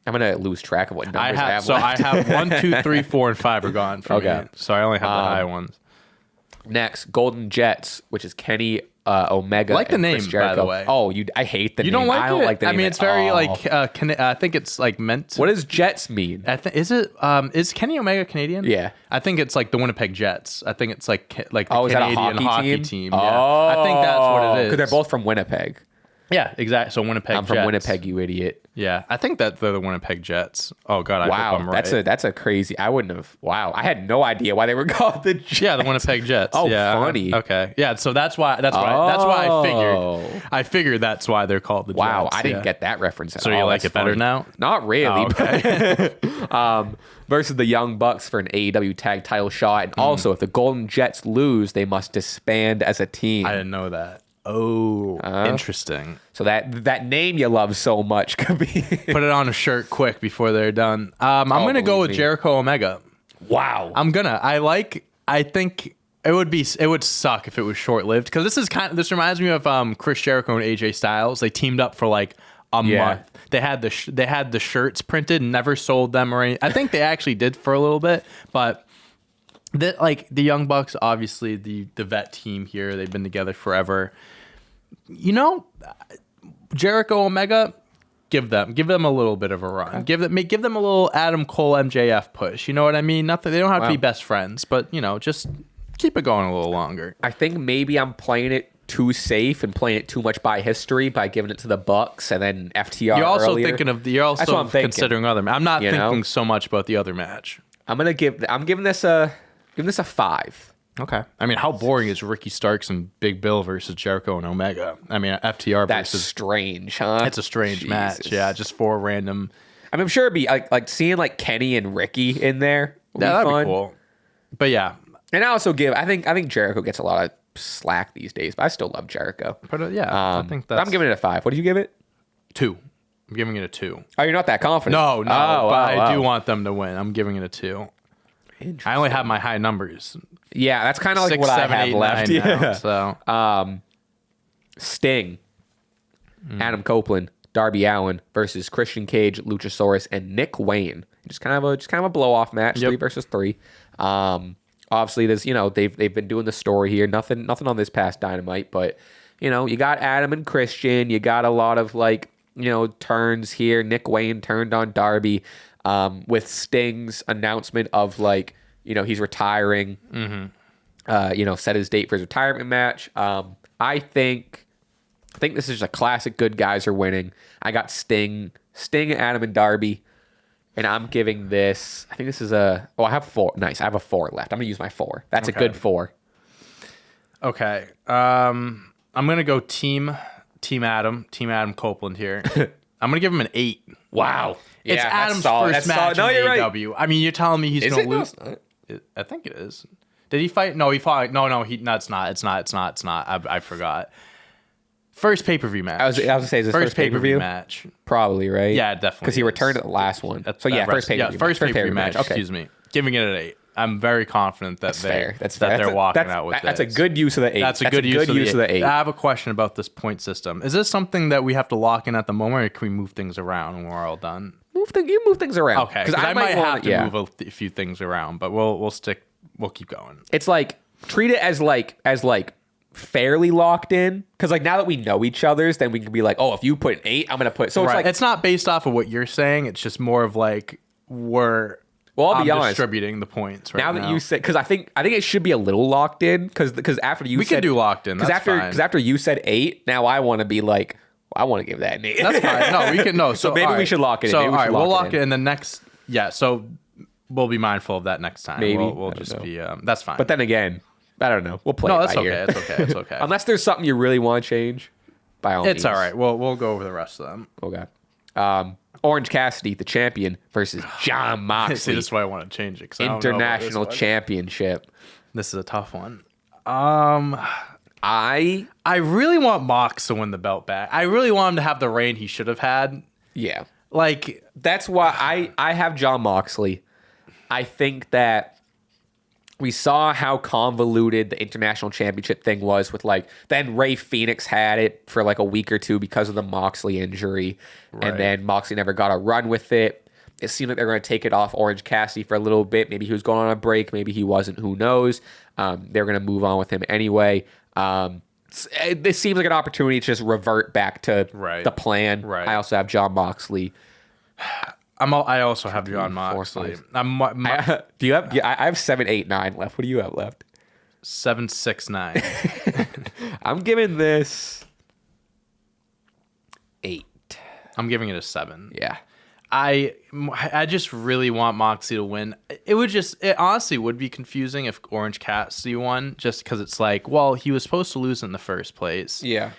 Speaker 1: I'm gonna lose track of what numbers I have.
Speaker 2: So I have 1, 2, 3, 4, and 5 are gone for me. So I only have the high ones.
Speaker 1: Next, Golden Jets, which is Kenny Omega.
Speaker 2: I like the name, by the way.
Speaker 1: Oh, I hate the name.
Speaker 2: You don't like it?
Speaker 1: I don't like the name.
Speaker 2: I mean, it's very like. I think it's like meant. To,
Speaker 1: what does Jets mean?
Speaker 2: Is Kenny Omega Canadian?
Speaker 1: Yeah.
Speaker 2: I think it's like the Winnipeg Jets. I think it's like the
Speaker 1: is
Speaker 2: Canadian
Speaker 1: that a hockey
Speaker 2: team.
Speaker 1: Oh,
Speaker 2: yeah. I think that's what it is.
Speaker 1: Because they're both from Winnipeg.
Speaker 2: Yeah, exactly. So Winnipeg.
Speaker 1: I'm from Winnipeg, you idiot.
Speaker 2: Yeah, I think that they're the Winnipeg Jets. Oh God, I hope I'm right.
Speaker 1: That's a crazy. I wouldn't have. Wow, I had no idea why they were called the Jets.
Speaker 2: Yeah, the Winnipeg Jets.
Speaker 1: Oh,
Speaker 2: yeah,
Speaker 1: funny.
Speaker 2: Okay, yeah. So that's why I figured. I figured that's why they're called the Jets.
Speaker 1: Wow, I didn't get that reference at all.
Speaker 2: So you like it better now?
Speaker 1: Not really.
Speaker 2: Oh, okay.
Speaker 1: Versus the Young Bucks for an AEW tag title shot, and also if the Golden Jets lose, they must disband as a team.
Speaker 2: I didn't know that. Oh, interesting.
Speaker 1: So that name you love so much could be
Speaker 2: put it on a shirt quick before they're done. I'm gonna go with Jericho Omega.
Speaker 1: Wow.
Speaker 2: I think it would suck if it was short lived because this reminds me of Chris Jericho and AJ Styles. They teamed up for like a month. They had the shirts printed, never sold them or anything. I think they actually did for a little bit, but. The Young Bucks, obviously the vet team here, they've been together forever. Jericho Omega, give them a little bit of a run. Okay. Give them a little Adam Cole MJF push. You know what I mean? They don't have to be best friends, but just keep it going a little longer.
Speaker 1: I think maybe I'm playing it too safe and playing it too much by history by giving it to the Bucks and then FTR.
Speaker 2: You're also
Speaker 1: earlier.
Speaker 2: You're also considering other. I'm not thinking so much about the other match.
Speaker 1: I'm giving this a 5.
Speaker 2: Okay. I mean, how boring is Ricky Starks and Big Bill versus Jericho and Omega? I mean, FTR
Speaker 1: That's
Speaker 2: versus...
Speaker 1: strange, huh?
Speaker 2: It's a strange match. Yeah, just 4 random...
Speaker 1: I mean, I'm sure it'd be like seeing like Kenny and Ricky in there.
Speaker 2: That'd be cool. But yeah.
Speaker 1: And I also I think Jericho gets a lot of slack these days, but I still love Jericho.
Speaker 2: But I think that's...
Speaker 1: I'm giving it a 5. What did you give it?
Speaker 2: 2. I'm giving it a 2.
Speaker 1: Oh, you're not that confident?
Speaker 2: No, I do want them to win. I'm giving it a 2. I only have my high numbers.
Speaker 1: Yeah, that's kind of like what I have left.
Speaker 2: Now, so
Speaker 1: Sting, Adam Copeland, Darby Allin versus Christian Cage, Luchasaurus, and Nick Wayne. Just kind of a blow off match, 3 versus 3. Obviously, there's they've been doing the story here. Nothing on this past Dynamite, but you got Adam and Christian. You got a lot of turns here. Nick Wayne turned on Darby. With Sting's announcement of he's retiring, set his date for his retirement match. I think this is just a classic good guys are winning. I got Sting, Adam, and Darby, and I'm giving this, I think this is I have 4. Nice. I have a 4 left. I'm going to use my 4. That's a good 4.
Speaker 2: Okay. I'm going to go Team Adam Copeland here. I'm going to give him an 8.
Speaker 1: Wow.
Speaker 2: It's Adam's first match in AEW. I mean, you're telling me he's going to lose? I think it is. Did he fight? No, he fought. No, it's not. It's not. I forgot. First pay-per-view match.
Speaker 1: I was going to say, is this first pay-per-view
Speaker 2: match?
Speaker 1: Probably, right?
Speaker 2: Yeah, definitely.
Speaker 1: Because he returned at the last one.
Speaker 2: So, first pay-per-view match. First pay-per-view match, okay. Excuse me. Giving it an 8. I'm very confident that they're walking out with
Speaker 1: That's a good use of the 8.
Speaker 2: That's a good use of the 8. I have a question about this point system. Is this something that we have to lock in at the moment, or can we move things around when we're all done?
Speaker 1: You move things around.
Speaker 2: Okay, because I might have to move a few things around, but we'll keep going.
Speaker 1: It's like, treat it as fairly locked in, because like now that we know each other's, then we can be like, oh, if you put an 8, I'm gonna put. So it's like,
Speaker 2: it's not based off of what you're saying. It's just more of like
Speaker 1: I'll be honest.
Speaker 2: Distributing the points
Speaker 1: now that you said, because I think it should be a little locked in, because after you
Speaker 2: we can do locked in. Because
Speaker 1: after you said 8, now I want to be like, I want to give that an 8.
Speaker 2: That's fine. No, we can no.
Speaker 1: So maybe we should lock it in.
Speaker 2: So all right, we'll lock it in the next. Yeah. So we'll be mindful of that next time.
Speaker 1: Maybe
Speaker 2: we'll just be. That's fine.
Speaker 1: But then again, I don't know. We'll play.
Speaker 2: No,
Speaker 1: it
Speaker 2: that's
Speaker 1: by
Speaker 2: okay.
Speaker 1: ear.
Speaker 2: It's okay.
Speaker 1: Unless there's something you really want to change, by all means.
Speaker 2: It's all right. We'll go over the rest of them.
Speaker 1: Okay. Orange Cassidy, the champion, versus Jon Moxley.
Speaker 2: See, this is why I want to change it.
Speaker 1: International Championship.
Speaker 2: This is a tough one. I really want Mox to win the belt back. I really want him to have the reign he should have had.
Speaker 1: Yeah.
Speaker 2: Like,
Speaker 1: that's why I have Jon Moxley. I think that we saw how convoluted the International Championship thing was with then Rey Fenix had it for like a week or two because of the Moxley injury. Right. And then Moxley never got a run with it. It seemed like they're going to take it off Orange Cassidy for a little bit. Maybe he was going on a break. Maybe he wasn't. Who knows? They're going to move on with him anyway. This seems like an opportunity to just revert back to the plan.
Speaker 2: Right.
Speaker 1: I also have Jon Moxley.
Speaker 2: I also have Jon Moxley.
Speaker 1: Do you have? Yeah, I have 7, 8, 9 left. What do you have left?
Speaker 2: 7, 6, 9.
Speaker 1: I'm giving this 8.
Speaker 2: I'm giving it a 7.
Speaker 1: Yeah.
Speaker 2: I just really want Moxley to win. It honestly would be confusing if Orange Cassidy won, just because it's like, well, he was supposed to lose in the first place.
Speaker 1: Yeah.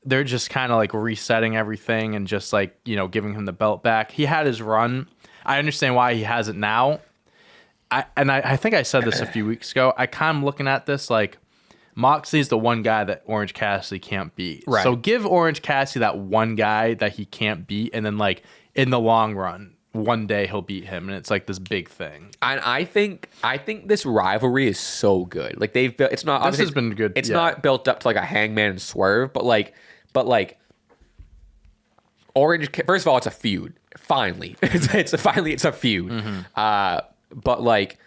Speaker 2: They're just kind of like resetting everything and just like, giving him the belt back. He had his run. I understand why he has it now. I think I said this a few weeks ago. I kind of looking at this like Moxley's the one guy that Orange Cassidy can't beat.
Speaker 1: Right.
Speaker 2: So give Orange Cassidy that one guy that he can't beat, and then like in the long run, one day he'll beat him, and it's like this big thing.
Speaker 1: And I think this rivalry is so good. Like they've built. It's not.
Speaker 2: This has been good.
Speaker 1: It's not built up to like a Hangman and Swerve, but like Orange. First of all, it's a feud. Finally, it's a feud.
Speaker 2: Mm-hmm.
Speaker 1: But like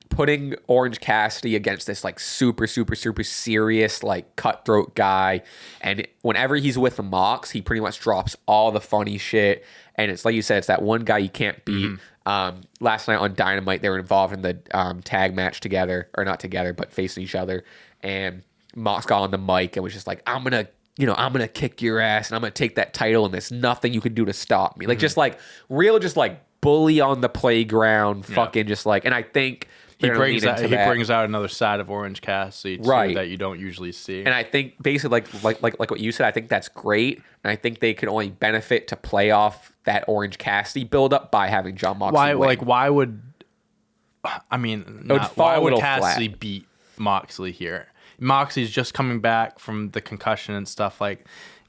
Speaker 1: putting Orange Cassidy against this like super serious like cutthroat guy, and whenever he's with Mox, he pretty much drops all the funny shit. And it's like you said, it's that one guy you can't beat. Mm-hmm. Last night on Dynamite, they were involved in the tag match together, or not together, but facing each other. And Mox got on the mic and was just like, I'm gonna kick your ass, and I'm gonna take that title, and there's nothing you can do to stop me. Like just like real, just like bully on the playground, fucking just like. And I think
Speaker 2: he brings out another side of Orange Cassidy too, right, that you don't usually see.
Speaker 1: And I think basically like what you said, I think that's great, and I think they could only benefit to play off that Orange Cassidy build up by having Jon Moxley win.
Speaker 2: Why would Cassidy beat Moxley here? Moxley's just coming back from the concussion and stuff. Like,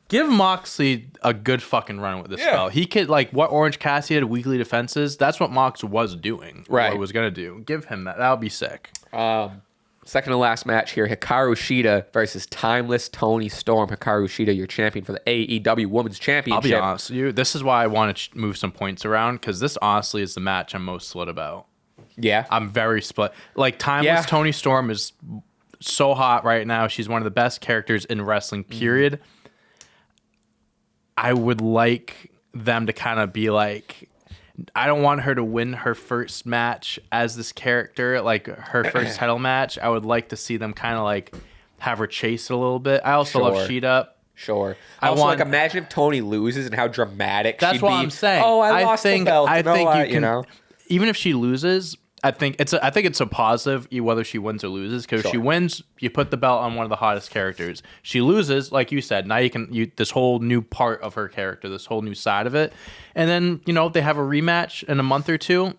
Speaker 2: give Moxley a good fucking run with this spell. He could, like, what Orange Cassidy had weekly defenses, that's what Mox was doing.
Speaker 1: Right.
Speaker 2: What was going to do. Give him that. That would be sick.
Speaker 1: Second to last match here, Hikaru Shida versus Timeless Toni Storm. Hikaru Shida, your champion for the AEW Women's Championship.
Speaker 2: I'll be honest with you. This is why I want to move some points around, because this honestly is the match I'm most split about.
Speaker 1: Yeah.
Speaker 2: I'm very split. Like, Timeless Toni Storm is so hot right now. She's one of the best characters in wrestling, period. I would like them to kind of be like, I don't want her to win her first match as this character, like her first title match. I would like to see them kind of like have her chase it a little bit. I also love Shida.
Speaker 1: Sure. Imagine if Toni loses and how dramatic she'd be.
Speaker 2: That's what I'm saying.
Speaker 1: Oh, I lost the belt.
Speaker 2: I think you know, even if she loses, I think it's a positive whether she wins or loses, because if she wins, you put the belt on one of the hottest characters. She loses, like you said, now you this whole new part of her character, this whole new side of it, and then if they have a rematch in a month or two,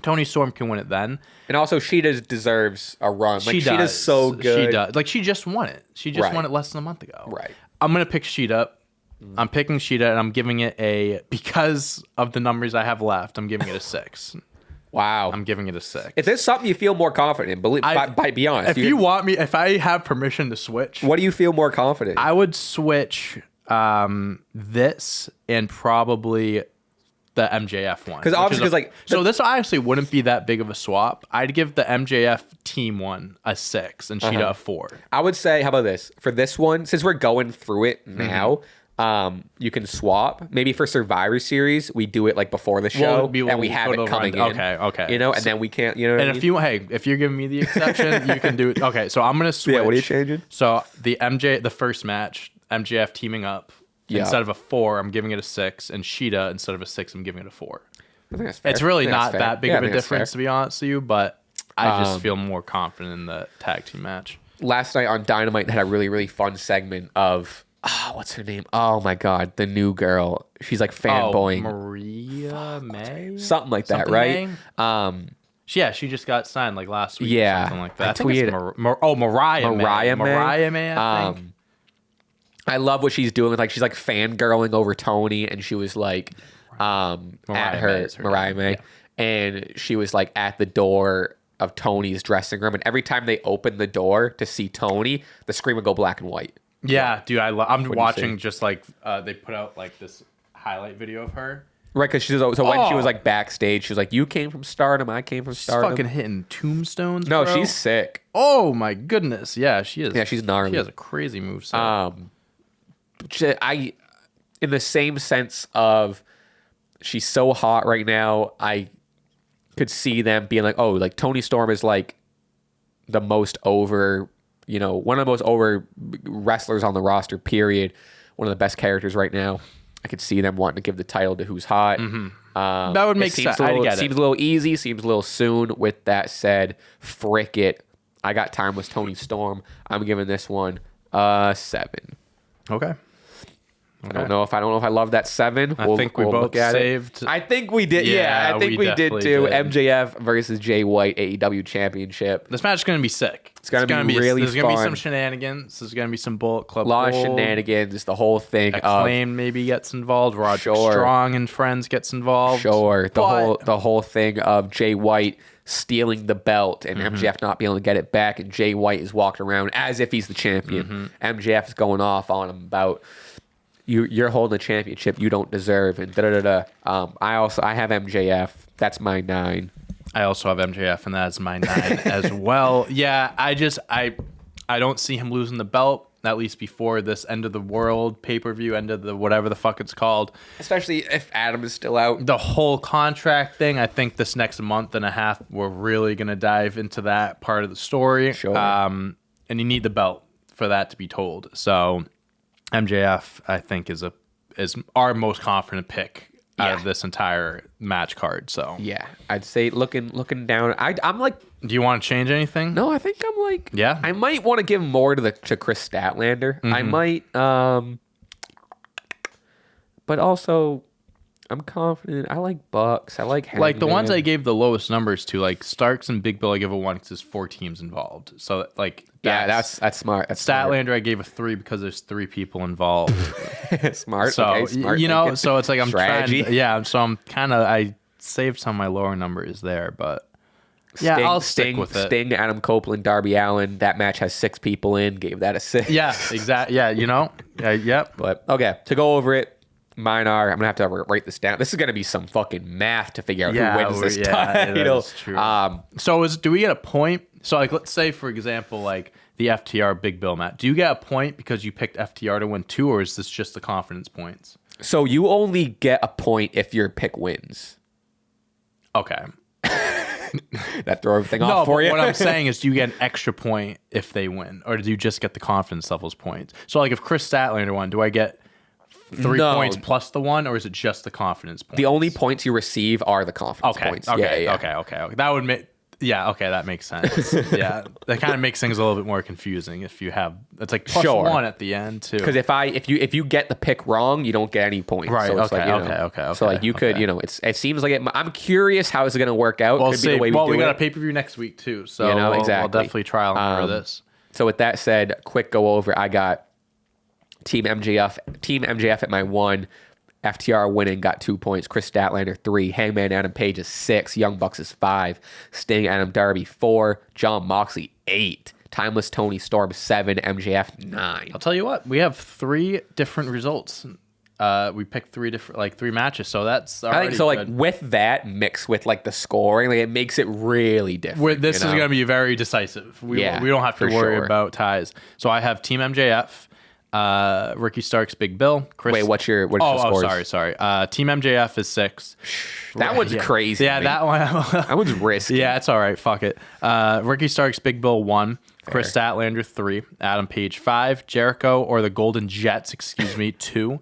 Speaker 2: Toni Storm can win it then. And also, Shida deserves a run. Like, Shida's so good. She does. Like, she just won it. She just won it less than a month ago. Right. I'm gonna pick Shida. I'm picking Shida, and I'm giving it because of the numbers I have left, I'm giving it a 6. Wow. I'm giving it a 6. If there's something you feel more confident in, be honest. If I have permission to switch. What do you feel more confident in? I would switch this and probably the MJF one. Because obviously, so this actually wouldn't be that big of a swap. I'd give the MJF team one a 6 and Shida a 4. I would say, how about this? For this one, since we're going through it now, you can swap. Maybe for Survivor Series, we do it like before the show, and we have it coming in. Okay. And then we can't. And if you're giving me the exception, you can do it. Okay, so I'm gonna switch. Yeah, what are you changing? So the first match, MJF teaming up. Yeah. Instead of a 4, I'm giving it a 6, and Shida, instead of a 6, I'm giving it a 4. I think that's fair. It's really not that big of a difference, to be honest with you, but I just feel more confident in the tag team match. Last night on Dynamite, they had a really, really fun segment of what's her name? Oh my God, the new girl. She's like fanboying. Maria May? Something like that, right? She just got signed like last week. Yeah, or something like that. I think it's Mariah May. Mariah May, I think. I love what she's doing. Like, she's like fangirling over Toni, and she was like Mariah May, and she was like at the door of Toni's dressing room, and every time they opened the door to see Toni, the screen would go black and white. Yeah, dude, I'm watching just like they put out like this highlight video of her. Right, because when she was like backstage, she was like, "You came from Stardom, I came from Stardom." She's fucking hitting tombstones. No, bro. She's sick. Oh my goodness, yeah, she is. Yeah, she's gnarly. She has a crazy moveset. In the same sense of she's so hot right now, I could see them being like, oh, like Toni Storm is like the most over, one of the most over wrestlers on the roster, period. One of the best characters right now. I could see them wanting to give the title to who's hot. Mm-hmm. That would make sense. It seems a little easy, seems a little soon. With that said, frick it. I got time with Toni Storm. I'm giving this one a 7. Okay. I don't know if I love that 7. I think we both saved. I think we did. Yeah, I think we did too. Did. MJF versus Jay White AEW Championship. This match is going to be sick. It's going to be really fun. There's going to be some shenanigans. There's going to be some Bullet Club. A lot of shenanigans. The whole thing. Acclaim maybe gets involved. Roger Strong and friends gets involved. Sure. The whole thing of Jay White stealing the belt and MJF not being able to get it back, and Jay White is walking around as if he's the champion. MJF is going off on him about, you're holding a championship you don't deserve, and I have MJF. That's my 9. I also have MJF, and that's my 9 as well. Yeah, I don't see him losing the belt, at least before this end of the world pay-per-view, end of the whatever the fuck it's called. Especially if Adam is still out. The whole contract thing, I think this next month and a half, we're really going to dive into that part of the story. Sure. And you need the belt for that to be told. So MJF, I think, is our most confident pick out of this entire match card. So yeah, I'd say looking down, I'm like, do you want to change anything? No, I think I'm like, yeah, I might want to give more to Chris Statlander. I might, but also I'm confident. I like Bucks. I like Hangman. Like the ones I gave the lowest numbers to, like Starks and Big Bill, I give a 1 because there's 4 teams involved. So like, that's smart. That's Statlander, smart. I gave a 3 because there's 3 people involved. Smart. So okay, smart so it's like I'm strategy. I saved some of my lower numbers there, but I'll stick with it. Sting, Adam Copeland, Darby Allin. That match has 6 people in. Gave that a 6. Yeah, exactly. Yeah, yep. But okay, to go over it. Mine are, I'm going to have to write this down. This is going to be some fucking math to figure out who wins this title. True. Do we get a point? So, like, let's say, for example, like the FTR Big Bill match. Do you get a point because you picked FTR to win 2, or is this just the confidence points? So, you only get a point if your pick wins. Okay. That throw everything off for you? What I'm saying is, do you get an extra point if they win? Or do you just get the confidence levels points? So, like, if Chris Statlander won, do I get 3 points plus the 1, or is it just the confidence points?
Speaker 1: The only points you receive are the confidence points.
Speaker 2: Okay. That would make that makes sense. Yeah, that kind of makes things a little bit more confusing if you have it's like plus 1 at the end too.
Speaker 1: Because if you get the pick wrong, you don't get any points.
Speaker 2: Right.
Speaker 1: So it's
Speaker 2: okay.
Speaker 1: So like you could it seems like I'm curious how is it going to work out.
Speaker 2: Well, we got a pay-per-view next week too, so
Speaker 1: exactly.
Speaker 2: I'll definitely trial and error this.
Speaker 1: So with that said, quick go over. I got Team MJF at my 1. FTR winning, got 2 points. Chris Statlander 3. Hangman Adam Page is 6. Young Bucks is 5. Sting Adam Darby 4. John Moxley 8. Timeless Tony Storm 7. MJF 9.
Speaker 2: I'll tell you what, we have 3 different results. We picked 3 different 3 matches, so that's already
Speaker 1: I think so.
Speaker 2: good.
Speaker 1: Like with that mixed with like the scoring, like it makes it really different.
Speaker 2: This is going to be very decisive. We don't have to worry about ties. So I have Team MJF. Ricky Starks, Big Bill. Chris.
Speaker 1: Wait, what's your scores?
Speaker 2: Sorry. Team MJF is 6.
Speaker 1: That one's crazy.
Speaker 2: Yeah, that one.
Speaker 1: That one's risky.
Speaker 2: Yeah, it's all right. Fuck it. Ricky Starks, Big Bill 1. Fair. Chris Statlander 3. Adam Page 5. Jericho or the Golden Jets, 2.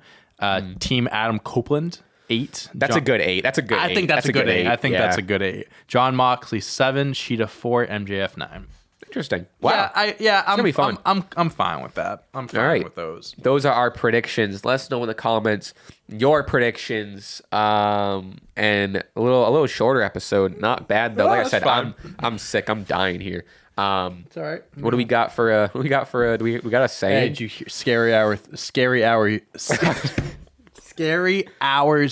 Speaker 2: Team Adam Copeland 8.
Speaker 1: That's a good 8. That's a good 8.
Speaker 2: I think that's a good 8. I think that's a good 8. John Moxley 7. Sheeta 4. MJF 9.
Speaker 1: Interesting. Wow.
Speaker 2: I'm gonna be fun. I'm fine with that. I'm fine with those.
Speaker 1: Those are our predictions. Let us know in the comments your predictions. And a little shorter episode. Not bad though. Like I said, fine. I'm sick. I'm dying here.
Speaker 2: It's all right.
Speaker 1: What do we got for we got a saying?
Speaker 2: Hey, did you hear Scary Hours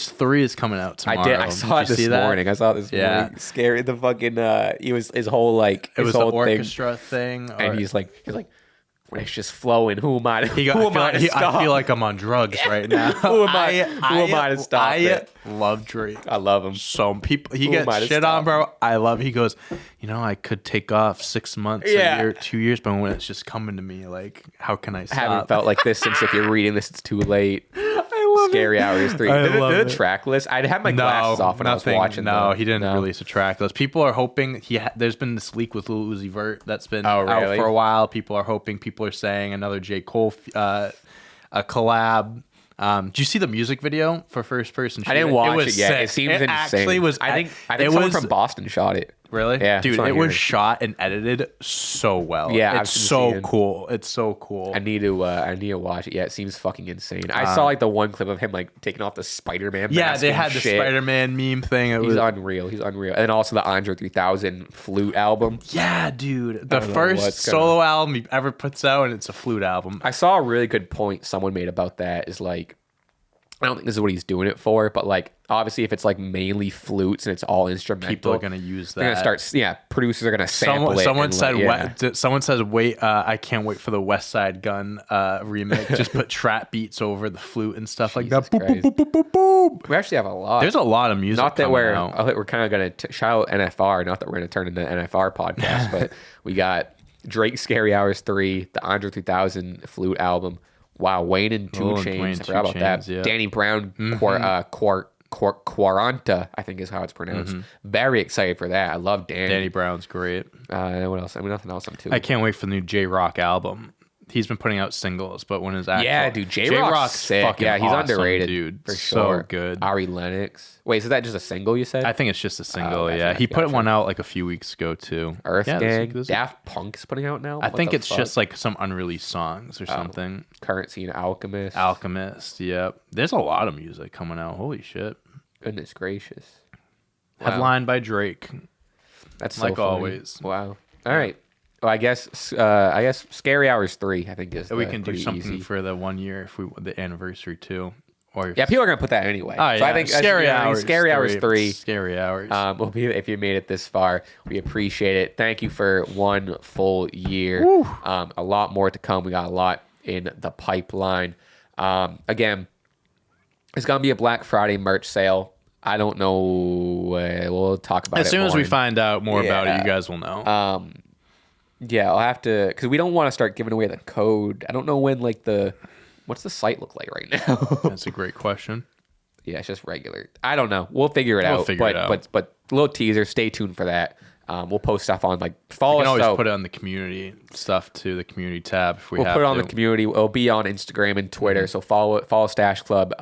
Speaker 2: 3 is coming out tomorrow.
Speaker 1: I did. I saw it this morning.
Speaker 2: Yeah.
Speaker 1: Scary. The fucking he was his whole like
Speaker 2: it was
Speaker 1: the
Speaker 2: orchestra thing,
Speaker 1: and he's like when it's just flowing. Who am I? To
Speaker 2: I feel like I'm on drugs right now.
Speaker 1: Who am I to stop it?
Speaker 2: I love Drake.
Speaker 1: I love him.
Speaker 2: So people he gets shit on, bro. I love. He goes, I could take off 6 months, a year, 2 years, but when it's just coming to me, like, how can I stop?
Speaker 1: I haven't felt like this since if you're reading this, it's too late. Scary Hours 3. The track list. I'd have my glasses off when I was watching.
Speaker 2: No, he didn't release a track list. People are hoping there's been this leak with Lil Uzi Vert that's been out for a while. People are hoping. People are saying another J. Cole a collab. Did you see the music video for First Person Shooter?
Speaker 1: I didn't watch it yet. It seems insane.
Speaker 2: Actually was.
Speaker 1: I think someone from Boston shot it.
Speaker 2: Really?
Speaker 1: Yeah.
Speaker 2: Dude, it was shot and edited so well.
Speaker 1: Yeah,
Speaker 2: it's so cool. It's so cool.
Speaker 1: I need to watch it. Yeah, it seems fucking insane. I saw like the one clip of him like taking off the Spider-Man mask.
Speaker 2: Yeah, they had the Spider-Man meme thing.
Speaker 1: He's unreal. And then also the Andre 3000 flute album.
Speaker 2: Yeah, dude. The first solo album he ever puts out, and it's a flute album.
Speaker 1: I saw a really good point someone made about that is like, I don't think this is what he's doing it for, but like obviously if it's like mainly flutes and it's all instrumental,
Speaker 2: people are gonna use that.
Speaker 1: They're gonna start. Producers are gonna sample it.
Speaker 2: Someone says, "Wait, I can't wait for the West Side Gun remake. Just put trap beats over the flute and stuff like that." Boop, boop, boop, boop, boop, boop.
Speaker 1: We actually have a lot.
Speaker 2: There's a lot of music.
Speaker 1: Not that we're kind of gonna shout out NFR. Not that we're gonna turn into an NFR podcast, but we got Drake Scary Hours 3, the Andre 3000 flute album. Wow, Wayne and 2 Chainz. I forgot about that. Yeah. Danny Brown, Quaranta, I think is how it's pronounced. Very excited for that. I love Danny.
Speaker 2: Danny Brown's great.
Speaker 1: What else? Nothing else.
Speaker 2: I can't wait for the new J-Rock album. He's been putting out singles, but when his actual...
Speaker 1: dude, J-Rock's sick. Yeah, he's awesome, underrated,
Speaker 2: dude.
Speaker 1: For sure.
Speaker 2: So good.
Speaker 1: Ari Lennox. Wait, is that just a single you said?
Speaker 2: I think it's just a single, yeah. He put one out like a few weeks ago, too.
Speaker 1: Earth Gang. Daft Punk's putting out now?
Speaker 2: I think it's just like some unreleased songs or something.
Speaker 1: Currency and Alchemist.
Speaker 2: Yep. There's a lot of music coming out. Holy shit.
Speaker 1: Goodness gracious.
Speaker 2: Headlined by Drake.
Speaker 1: That's
Speaker 2: like
Speaker 1: so
Speaker 2: always.
Speaker 1: Wow. All right. Well, I guess Scary Hours 3, I think, is
Speaker 2: we can do something
Speaker 1: easy.
Speaker 2: For the 1 year the anniversary too. Or
Speaker 1: people are gonna put that anyway.
Speaker 2: Oh,
Speaker 1: so I think
Speaker 2: Scary Hours 3.
Speaker 1: Scary Hours. Will be if you made it this far. We appreciate it. Thank you for 1 full year. A lot more to come. We got a lot in the pipeline. Again, it's gonna be a Black Friday merch sale. I don't know. We'll talk about it
Speaker 2: as soon as we find out more about it. You guys will know.
Speaker 1: Yeah, I'll have to, because we don't want to start giving away the code. I don't know when, what's the site look like right now?
Speaker 2: That's a great question.
Speaker 1: Yeah, it's just regular. I don't know. We'll figure it out. But little teaser. Stay tuned for that. We'll post stuff on follow us.
Speaker 2: You can always put it on the community stuff too, the community tab if we'll
Speaker 1: put it on the community. It'll be on Instagram and Twitter. So follow Stache Club,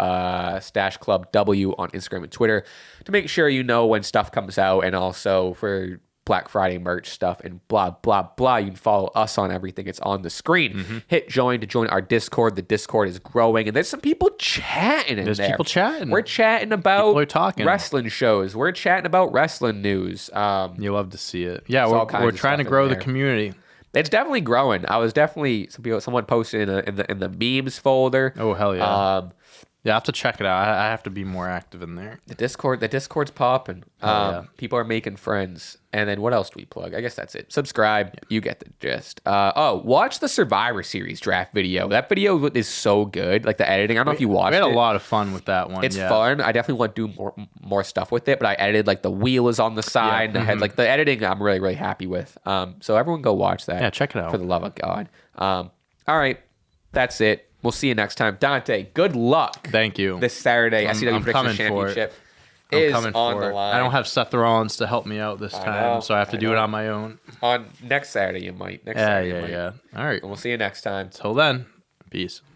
Speaker 1: Stache Club W on Instagram and Twitter to make sure you know when stuff comes out, and also for Black Friday merch stuff and blah, blah, blah. You can follow us on everything. It's on the screen. Hit join to join our Discord. The Discord is growing, and there's some people chatting in there.
Speaker 2: There's people chatting.
Speaker 1: We're chatting about
Speaker 2: people are talking.
Speaker 1: Wrestling shows. We're chatting about wrestling news.
Speaker 2: You love to see it. Yeah, we're trying to grow the community.
Speaker 1: It's definitely growing. I was definitely someone posted in the memes folder.
Speaker 2: Oh hell yeah! Yeah, I have to check it out. I have to be more active in there.
Speaker 1: The Discord's popping. People are making friends. And then what else do we plug? I guess that's it. Subscribe. Yeah. You get the gist. Watch the Survivor Series draft video. That video is so good. The editing. I don't know if you watched it.
Speaker 2: We had a lot of fun with that one.
Speaker 1: It's fun. I definitely want to do more stuff with it. But I edited the wheel is on the side. Yeah. And I had the editing I'm really, really happy with. So everyone go watch that.
Speaker 2: Yeah, check it out.
Speaker 1: For the love of God. All right. That's it. We'll see you next time. Dante, good luck.
Speaker 2: Thank you.
Speaker 1: This Saturday, SCW Prediction Championship is on the line.
Speaker 2: I don't have Seth Rollins to help me out this time, so I have to do it on my own.
Speaker 1: On next Saturday, you might.
Speaker 2: Yeah. All right.
Speaker 1: And we'll see you next time.
Speaker 2: Till then, peace.